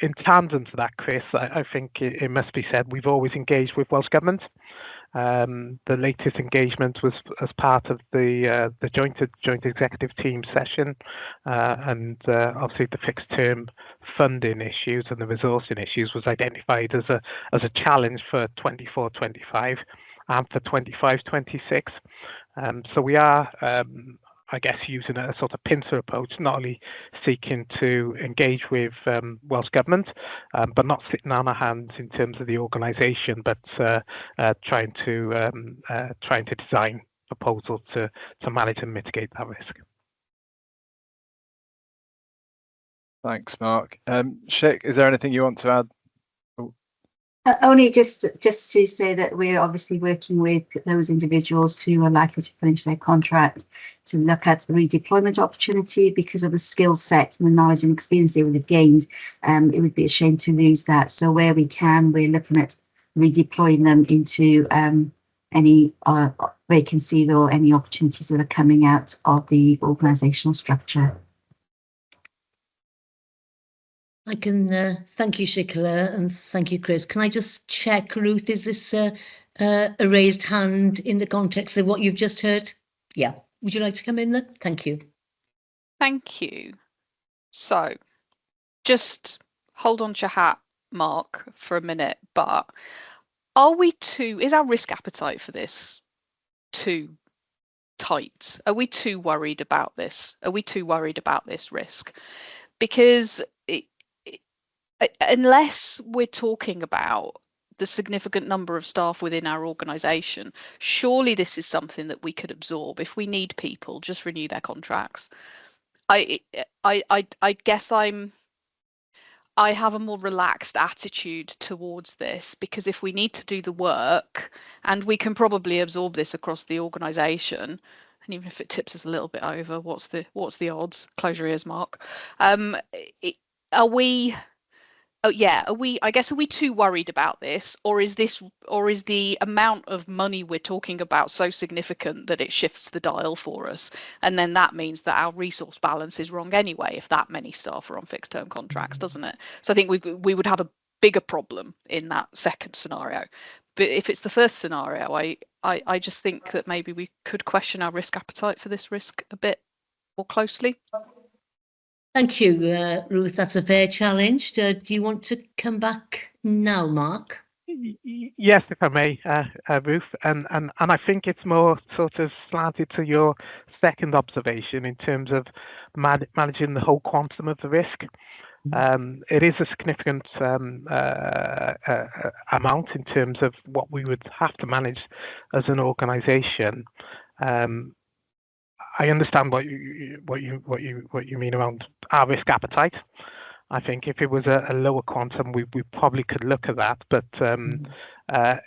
In tandem to that, Chris, I think it must be said we've always engaged with Welsh Government. The latest engagement was as part of the joint executive team session, and obviously the fixed term funding issues and the resourcing issues was identified as a challenge for 24-25 and for 25-26. So we are I guess using a sort of pincer approach, not only seeking to engage with Welsh Government, but not sitting on our hands in terms of the organisation, but trying to design proposals to manage and mitigate that risk. Thanks, Mark. Schick, is there anything you want to add? Only just to say that we're obviously working with those individuals who are likely to finish their contract to look at the redeployment opportunity because of the skill set and the knowledge and experience they would have gained. It would be a shame to lose that. So where we can, we're looking at redeploying them into any vacancies or any opportunities that are coming out of the organisational structure. I can thank you, Shikala, and thank you, Chris. Can I just check, Ruth, is this a raised hand in the context of what you've just heard? Yeah. Would you like to come in then? Thank you. Thank you. So just hold on to your hat, Mark, for a minute, but is our risk appetite for this too tight? Are we too worried about this? Are we too worried about this risk? Because unless we're talking about the significant number of staff within our organisation, surely this is something that we could absorb. If we need people, just renew their contracts. I guess I have a more relaxed attitude towards this, because if we need to do the work, and we can probably absorb this across the organisation, and even if it tips us a little bit over, what's the odds? Close your ears, Mark. Are we? Oh yeah, are we too worried about this, or is the amount of money we're talking about so significant that it shifts the dial for us, and then that means that our resource balance is wrong anyway if that many staff are on fixed term contracts, doesn't it? So I think we would have a bigger problem in that second scenario. But if it's the first scenario, I just think that maybe we could question our risk appetite for this risk a bit more closely. Thank you, Ruth. That's a fair challenge. Do you want to come back now, Mark? Yes, if I may, Ruth, and I think it's more sort of slanted to your second observation in terms of managing the whole quantum of the risk. It is a significant amount in terms of what we would have to manage as an organisation. I understand what you mean around our risk appetite. I think if it was a lower quantum, we probably could look at that, but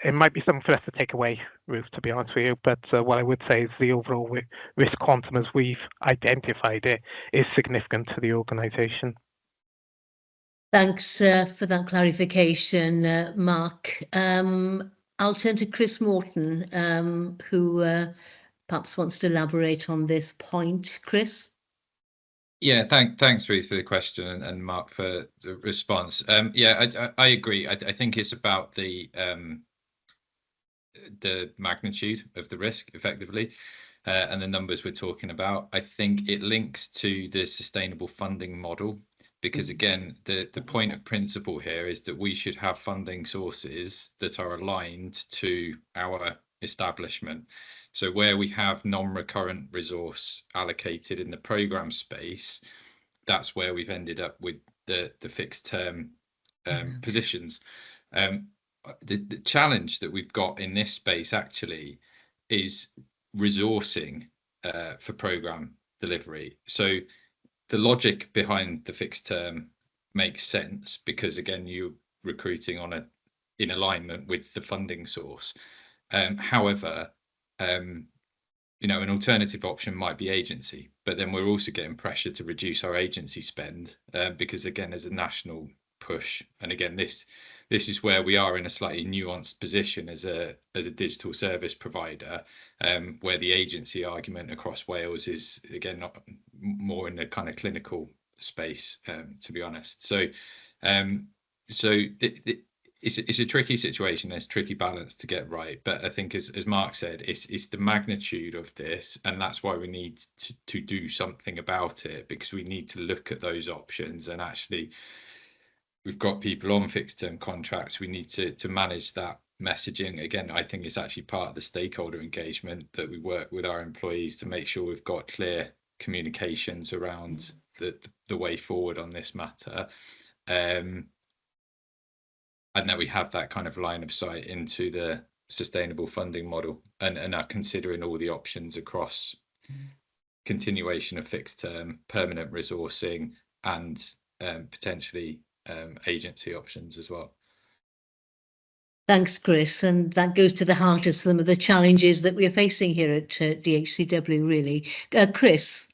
it might be something for us to take away, Ruth, to be honest with you. But what I would say is the overall risk quantum, as we've identified it, is significant to the organisation. Thanks for that clarification, Mark. I'll turn to Chris Morton, who perhaps wants to elaborate on this point. Chris? Yeah, thanks, Ruth, for the question, and Mark for the response. Yeah, I agree. I think it's about the magnitude of the risk, effectively, and the numbers we're talking about. I think it links to the sustainable funding model, because again, the point of principle here is that we should have funding sources that are aligned to our establishment. So where we have non-recurrent resource allocated in the program space, that's where we've ended up with the fixed term positions. The challenge that we've got in this space actually is resourcing for program delivery. So the logic behind the fixed term makes sense, because again, you're recruiting in alignment with the funding source. However, an alternative option might be agency, but then we're also getting pressure to reduce our agency spend, because again, there's a national push, and again, this is where we are in a slightly nuanced position as a digital service provider, where the agency argument across Wales is again not more in the kind of clinical space, to be honest. So it's a tricky situation. There's a tricky balance to get right, but I think as Mark said, it's the magnitude of this, and that's why we need to do something about it, because we need to look at those options. And actually, we've got people on fixed term contracts. We need to manage that messaging. Again, I think it's actually part of the stakeholder engagement that we work with our employees to make sure we've got clear communications around the way forward on this matter. And that we have that kind of line of sight into the sustainable funding model, and are considering all the options across continuation of fixed term, permanent resourcing, and potentially agency options as well. Thanks, Chris. And that goes to the heart of some of the challenges that we're facing here at DHCW, really. Chris?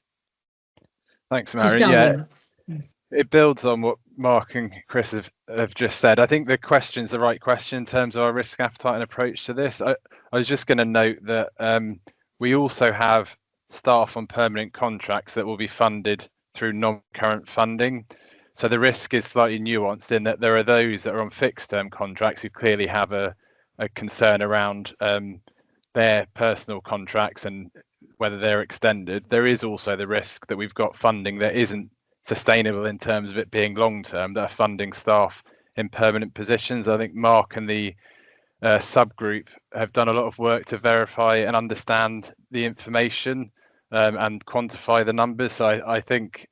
Thanks, Marion. Yeah, it builds on what Mark and Chris have just said. I think the question's the right question in terms of our risk appetite and approach to this. I was just going to note that we also have staff on permanent contracts that will be funded through non-current funding. So the risk is slightly nuanced in that there are those that are on fixed term contracts who clearly have a concern around their personal contracts and whether they're extended. There is also the risk that we've got funding that isn't sustainable in terms of it being long term, that are funding staff in permanent positions. I think Mark and the subgroup have done a lot of work to verify and understand the information and quantify the numbers. So I think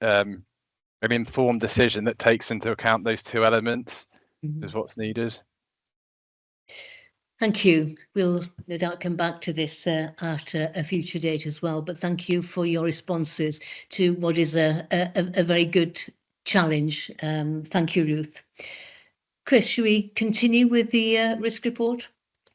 an informed decision that takes into account those two elements is what's needed. Thank you. We'll no doubt come back to this at a future date as well, but thank you for your responses to what is a very good challenge. Thank you, Ruth. Chris, should we continue with the risk report?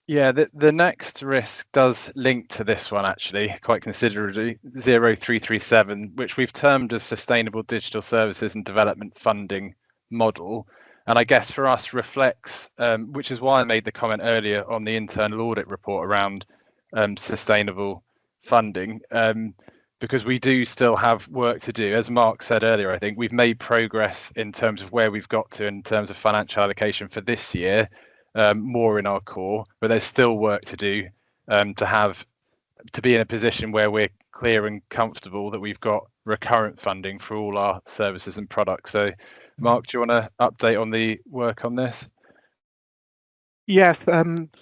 Yeah, the next risk does link to this one actually quite considerably, 0337, which we've termed as Sustainable Digital Services and Development Funding Model. And I guess for us reflects, which is why I made the comment earlier on the internal audit report around sustainable funding, because we do still have work to do. As Mark said earlier, I think we've made progress in terms of where we've got to in terms of financial allocation for this year, more in our core, but there's still work to do to be in a position where we're clear and comfortable that we've got recurrent funding for all our services and products. So Mark, do you want to update on the work on this? Yes,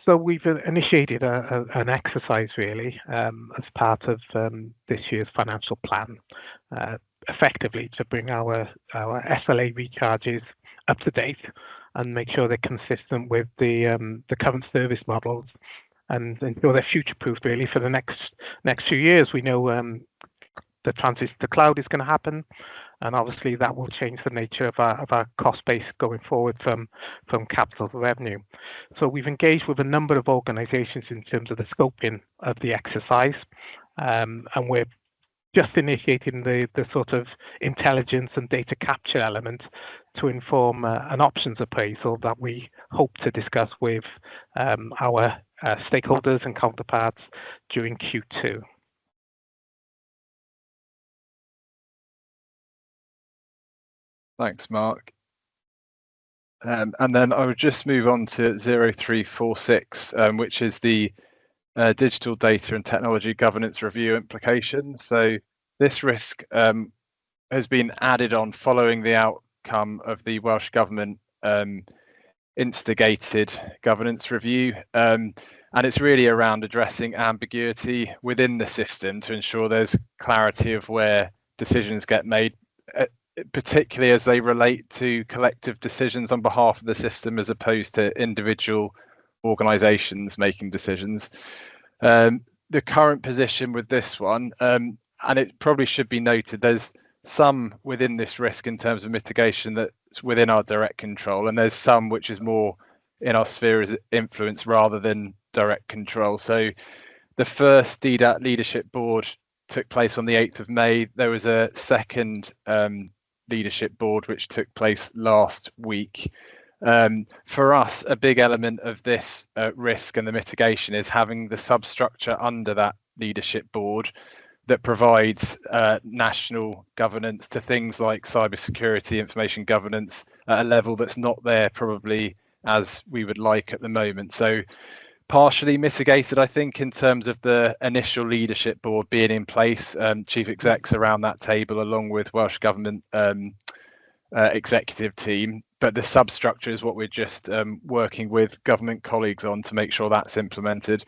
so we've initiated an exercise really as part of this year's financial plan, effectively to bring our SLA recharges up to date and make sure they're consistent with the current service models and ensure they're future-proofed really for the next few years. We know the transition to cloud is going to happen, and obviously that will change the nature of our cost base going forward from capital to revenue. So we've engaged with a number of organisations in terms of the scoping of the exercise, and we're just initiating the sort of intelligence and data capture element to inform an options appraisal that we hope to discuss with our stakeholders and counterparts during Q2. Thanks, Mark. And then I would just move on to 0346, which is the Digital Data and Technology Governance Review implication. So this risk has been added on following the outcome of the Welsh Government instigated governance review. And it's really around addressing ambiguity within the system to ensure there's clarity of where decisions get made, particularly as they relate to collective decisions on behalf of the system as opposed to individual organisations making decisions. The current position with this one, and it probably should be noted, there's some within this risk in terms of mitigation that's within our direct control, and there's some which is more in our sphere of influence rather than direct control. So the first DDAT leadership board took place on the 8th of May. There was a second leadership board which took place last week. For us, a big element of this risk and the mitigation is having the substructure under that leadership board that provides national governance to things like cybersecurity, information governance at a level that's not there probably as we would like at the moment. So partially mitigated, I think, in terms of the initial leadership board being in place, chief execs around that table along with Welsh Government executive team, but the substructure is what we're just working with government colleagues on to make sure that's implemented,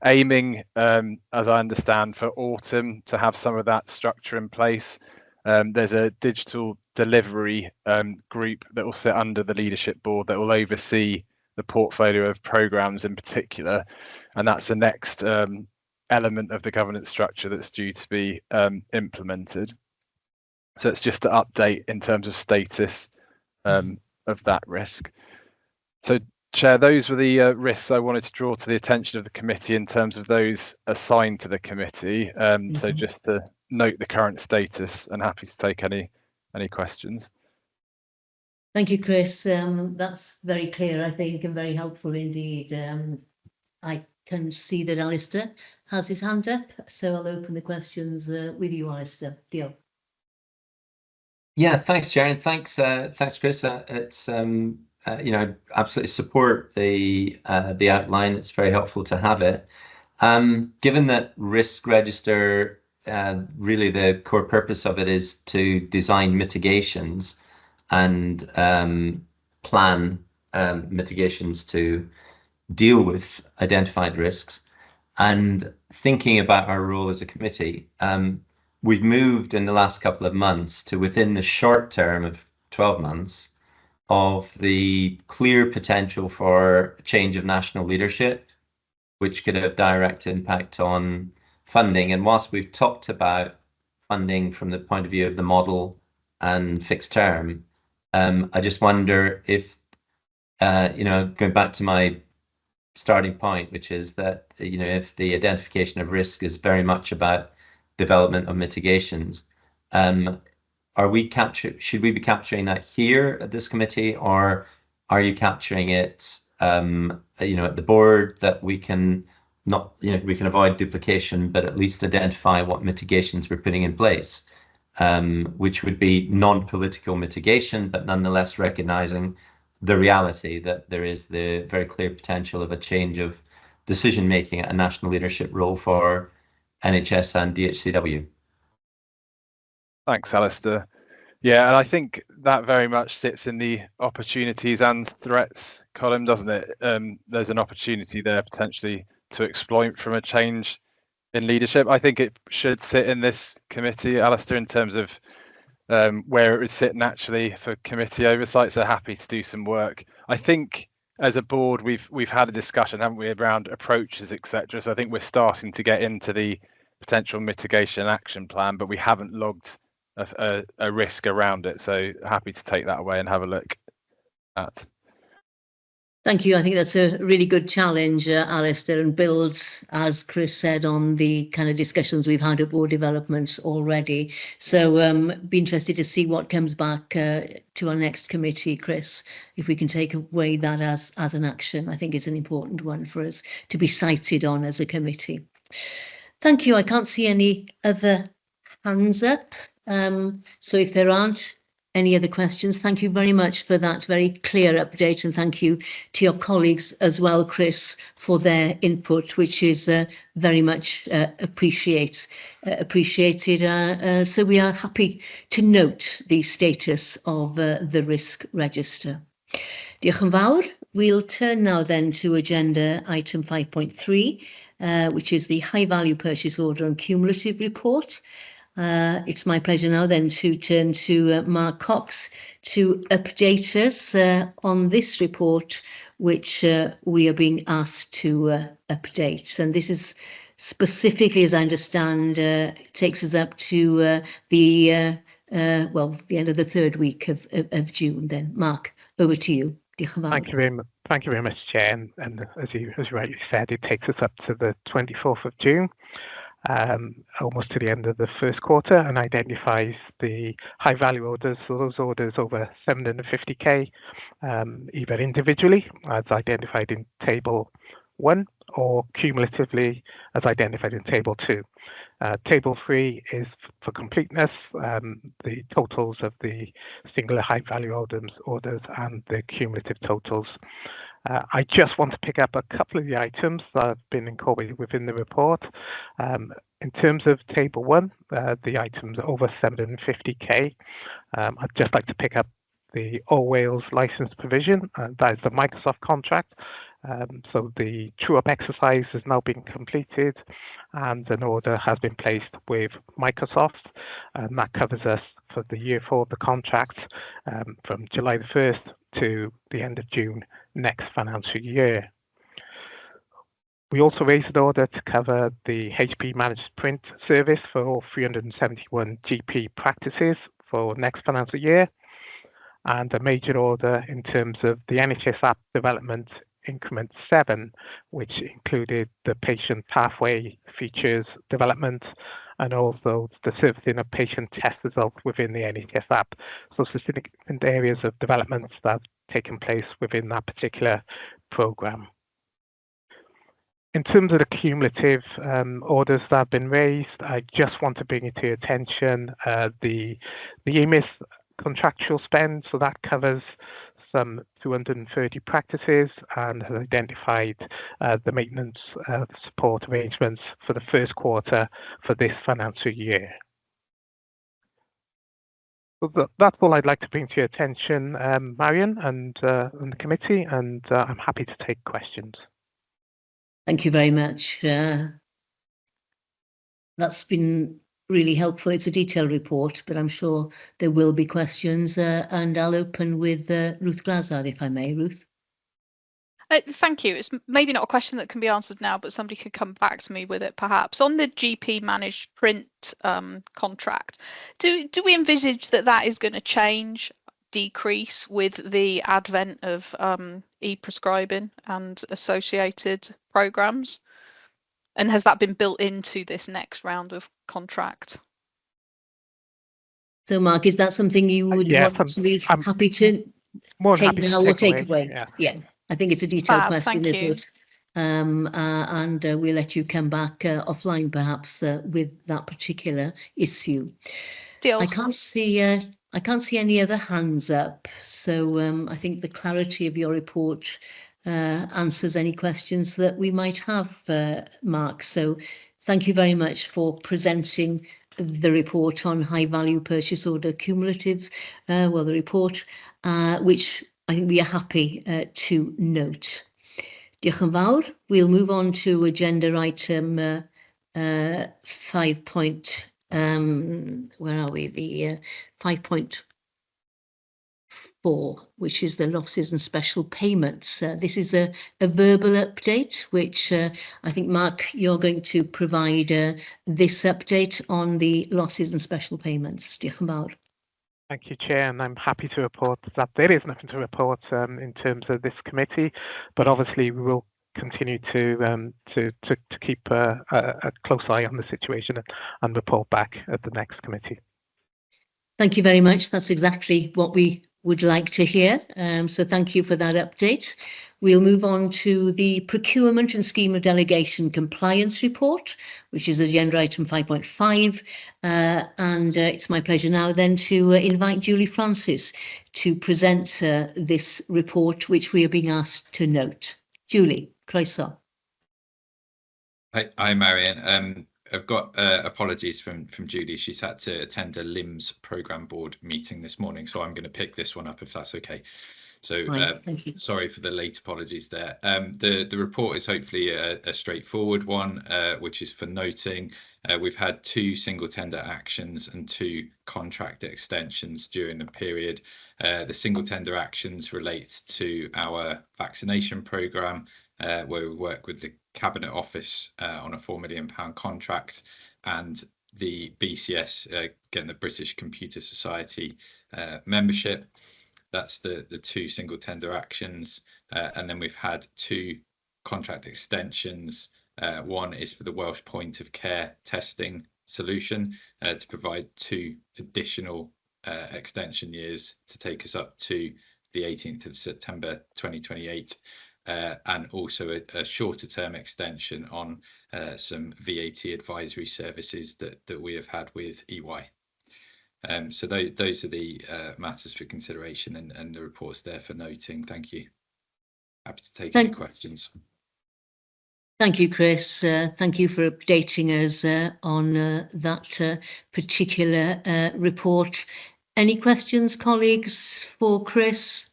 aiming, as I understand, for autumn to have some of that structure in place. There's a digital delivery group that will sit under the leadership board that will oversee the portfolio of programs in particular, and that's the next element of the governance structure that's due to be implemented. So it's just to update in terms of status of that risk. So Chair, those were the risks I wanted to draw to the attention of the committee in terms of those assigned to the committee. So just to note the current status, and happy to take any questions. Thank you, Chris. That's very clear, I think, and very helpful indeed. I can see that Alistair has his hand up, so I'll open the questions with you, Alistair. Deal. Yeah, thanks, Chair, and thanks, Chris. It's absolutely support the outline. It's very helpful to have it. Given that risk register, really the core purpose of it is to design mitigations and plan mitigations to deal with identified risks. And thinking about our role as a committee, we've moved in the last couple of months to within the short term of 12 months of the clear potential for change of national leadership, which could have direct impact on funding. And whilst we've talked about funding from the point of view of the model and fixed term, I just wonder if, going back to my starting point, which is that, if the identification of risk is very much about development of mitigations, should we be capturing that here at this committee, or are you capturing it at the board, that we can we can avoid duplication, but at least identify what mitigations we're putting in place, which would be non-political mitigation, but nonetheless recognizing the reality that there is the very clear potential of a change of decision making at a national leadership role for NHS and DHCW. Thanks, Alistair. Yeah, and I think that very much sits in the opportunities and threats column, doesn't it? There's an opportunity there potentially to exploit from a change in leadership. I think it should sit in this committee, Alistair, in terms of where it would sit naturally for committee oversight. So happy to do some work. I think as a board, we've had a discussion, haven't we, around approaches, etc. So I think we're starting to get into the potential mitigation action plan, but we haven't logged a risk around it. So happy to take that away and have a look at. Thank you. I think that's a really good challenge, Alistair, and builds, as Chris said, on the kind of discussions we've had at board development already. So be interested to see what comes back to our next committee, Chris, if we can take away that as an action. I think it's an important one for us to be cited on as a committee. Thank you. I can't see any other hands up. So if there aren't any other questions, thank you very much for that very clear update, and thank you to your colleagues as well, Chris, for their input, which is very much appreciated. So we are happy to note the status of the risk register. Diolch yn fawr. We'll turn now then to agenda item 5.3, which is the high value purchase order and cumulative report. It's my pleasure now then to turn to Mark Cox to update us on this report, which we are being asked to update. And this is specifically, as I understand, takes us up to the end of the third week of June. Then, Mark, over to you. Thank you very much. Thank you very much, Chair. And as you rightly said, it takes us up to the 24th of June. Almost to the end of the first quarter, and identifies the high value orders, so those orders over 750k, either individually as identified in table 1 or cumulatively as identified in table 2. Table 3 is for completeness, the totals of the singular high value orders and the cumulative totals. I just want to pick up a couple of the items that have been incorporated within the report. In terms of table 1, the items over 750k, I'd just like to pick up the All Wales license provision, that is the Microsoft contract. So the true-up exercise has now been completed, and an order has been placed with Microsoft, and that covers us for the year 4 of the contract, from July the 1st to the end of June next financial year. We also raised an order to cover the HP managed print service for all 371 GP practices for next financial year, and a major order in terms of the NHS app development increment 7, which included the patient pathway features development and also the servicing of patient test results within the NHS app. So significant areas of developments that have taken place within that particular programme. In terms of the cumulative orders that have been raised, I just want to bring it to your attention. The EMIS contractual spend, so that covers some 230 practices and has identified the maintenance support arrangements for the first quarter for this financial year. So that's all I'd like to bring to your attention, Marion, and the committee, and I'm happy to take questions. Thank you very much. That's been really helpful. It's a detailed report, but I'm sure there will be questions, and I'll open with Ruth Glazard, if I may. Ruth. Thank you. It's maybe not a question that can be answered now, but somebody could come back to me with it perhaps. On the GP managed print contract, do we envisage that is going to change, decrease with the advent of e-prescribing and associated programs? And has that been built into this next round of contract? So, Mark, is that something you would want to be happy to take now or take away? Yeah, I think it's a detailed question, isn't it? And we'll let you come back offline, perhaps, with that particular issue. I can't see any other hands up, so I think the clarity of your report answers any questions that we might have, Mark. So thank you very much for presenting the report on high value purchase order cumulative, the report, which I think we are happy to note. Diolch yn fawr. We'll move on to agenda item 5. Where are we? The 5.4, which is the losses and special payments. This is a verbal update, which I think, Mark, you're going to provide this update on the losses and special payments. Diolch yn fawr. Thank you, Chair, and I'm happy to report that there is nothing to report in terms of this committee, but obviously we will continue to keep a close eye on the situation and report back at the next committee. Thank you very much. That's exactly what we would like to hear. So thank you for that update. We'll move on to the procurement and scheme of delegation compliance report, which is agenda item 5.5. And it's my pleasure now then to invite Julie Francis to present this report, which we are being asked to note. Julie, croeso. Hi, Marion. I've got apologies from Julie. She's had to attend a LIMS programme board meeting this morning, so I'm going to pick this one up if that's okay. So sorry for the late apologies there. The report is hopefully a straightforward one, which is for noting. We've had 2 single tender actions and 2 contract extensions during the period. The single tender actions relate to our vaccination programme, where we work with the Cabinet Office on a £4 million contract, and the BCS, getting the British Computer Society membership. That's the 2 single tender actions. And then we've had 2 contract extensions. One is for the Welsh point of care testing solution to provide 2 additional extension years to take us up to the 18th of September 2028. And also a shorter term extension on some VAT advisory services that we have had with EY. So those are the matters for consideration, and the report's there for noting. Thank you. Happy to take any questions. Thank you, Chris. Thank you for updating us on that particular report. Any questions, colleagues, for Chris?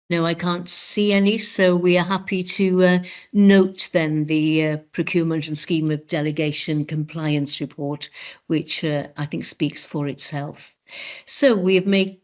No, I can't see any, so we are happy to note then the procurement and scheme of delegation compliance report, which I think speaks for itself. So we have made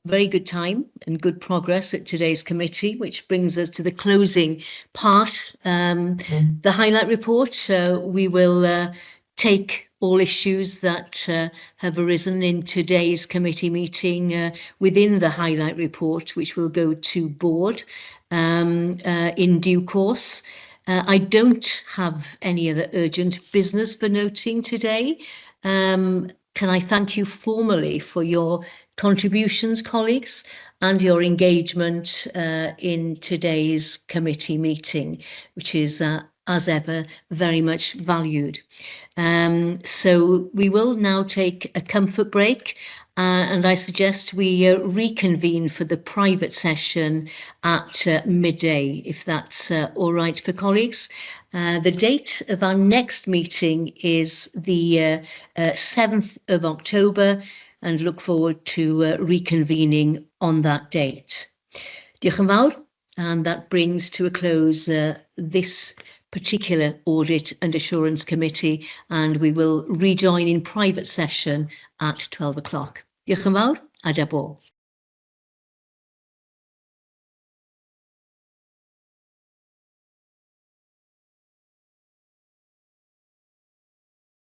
very good time and good progress at today's committee, which brings us to the closing part. The highlight report, we will take all issues that have arisen in today's committee meeting within the highlight report, which will go to board in due course. I don't have any other urgent business for noting today. Can I thank you formally for your contributions, colleagues, and your engagement in today's committee meeting, which is, as ever, very much valued. So we will now take a comfort break, and I suggest we reconvene for the private session at midday, if that's all right for colleagues. The date of our next meeting is the 7th of October, and look forward to reconvening on that date. Diolch yn fawr, and that brings to a close this particular Audit and Assurance Committee, and we will rejoin in private session at 12 o'clock. Diolch yn fawr, a da bo.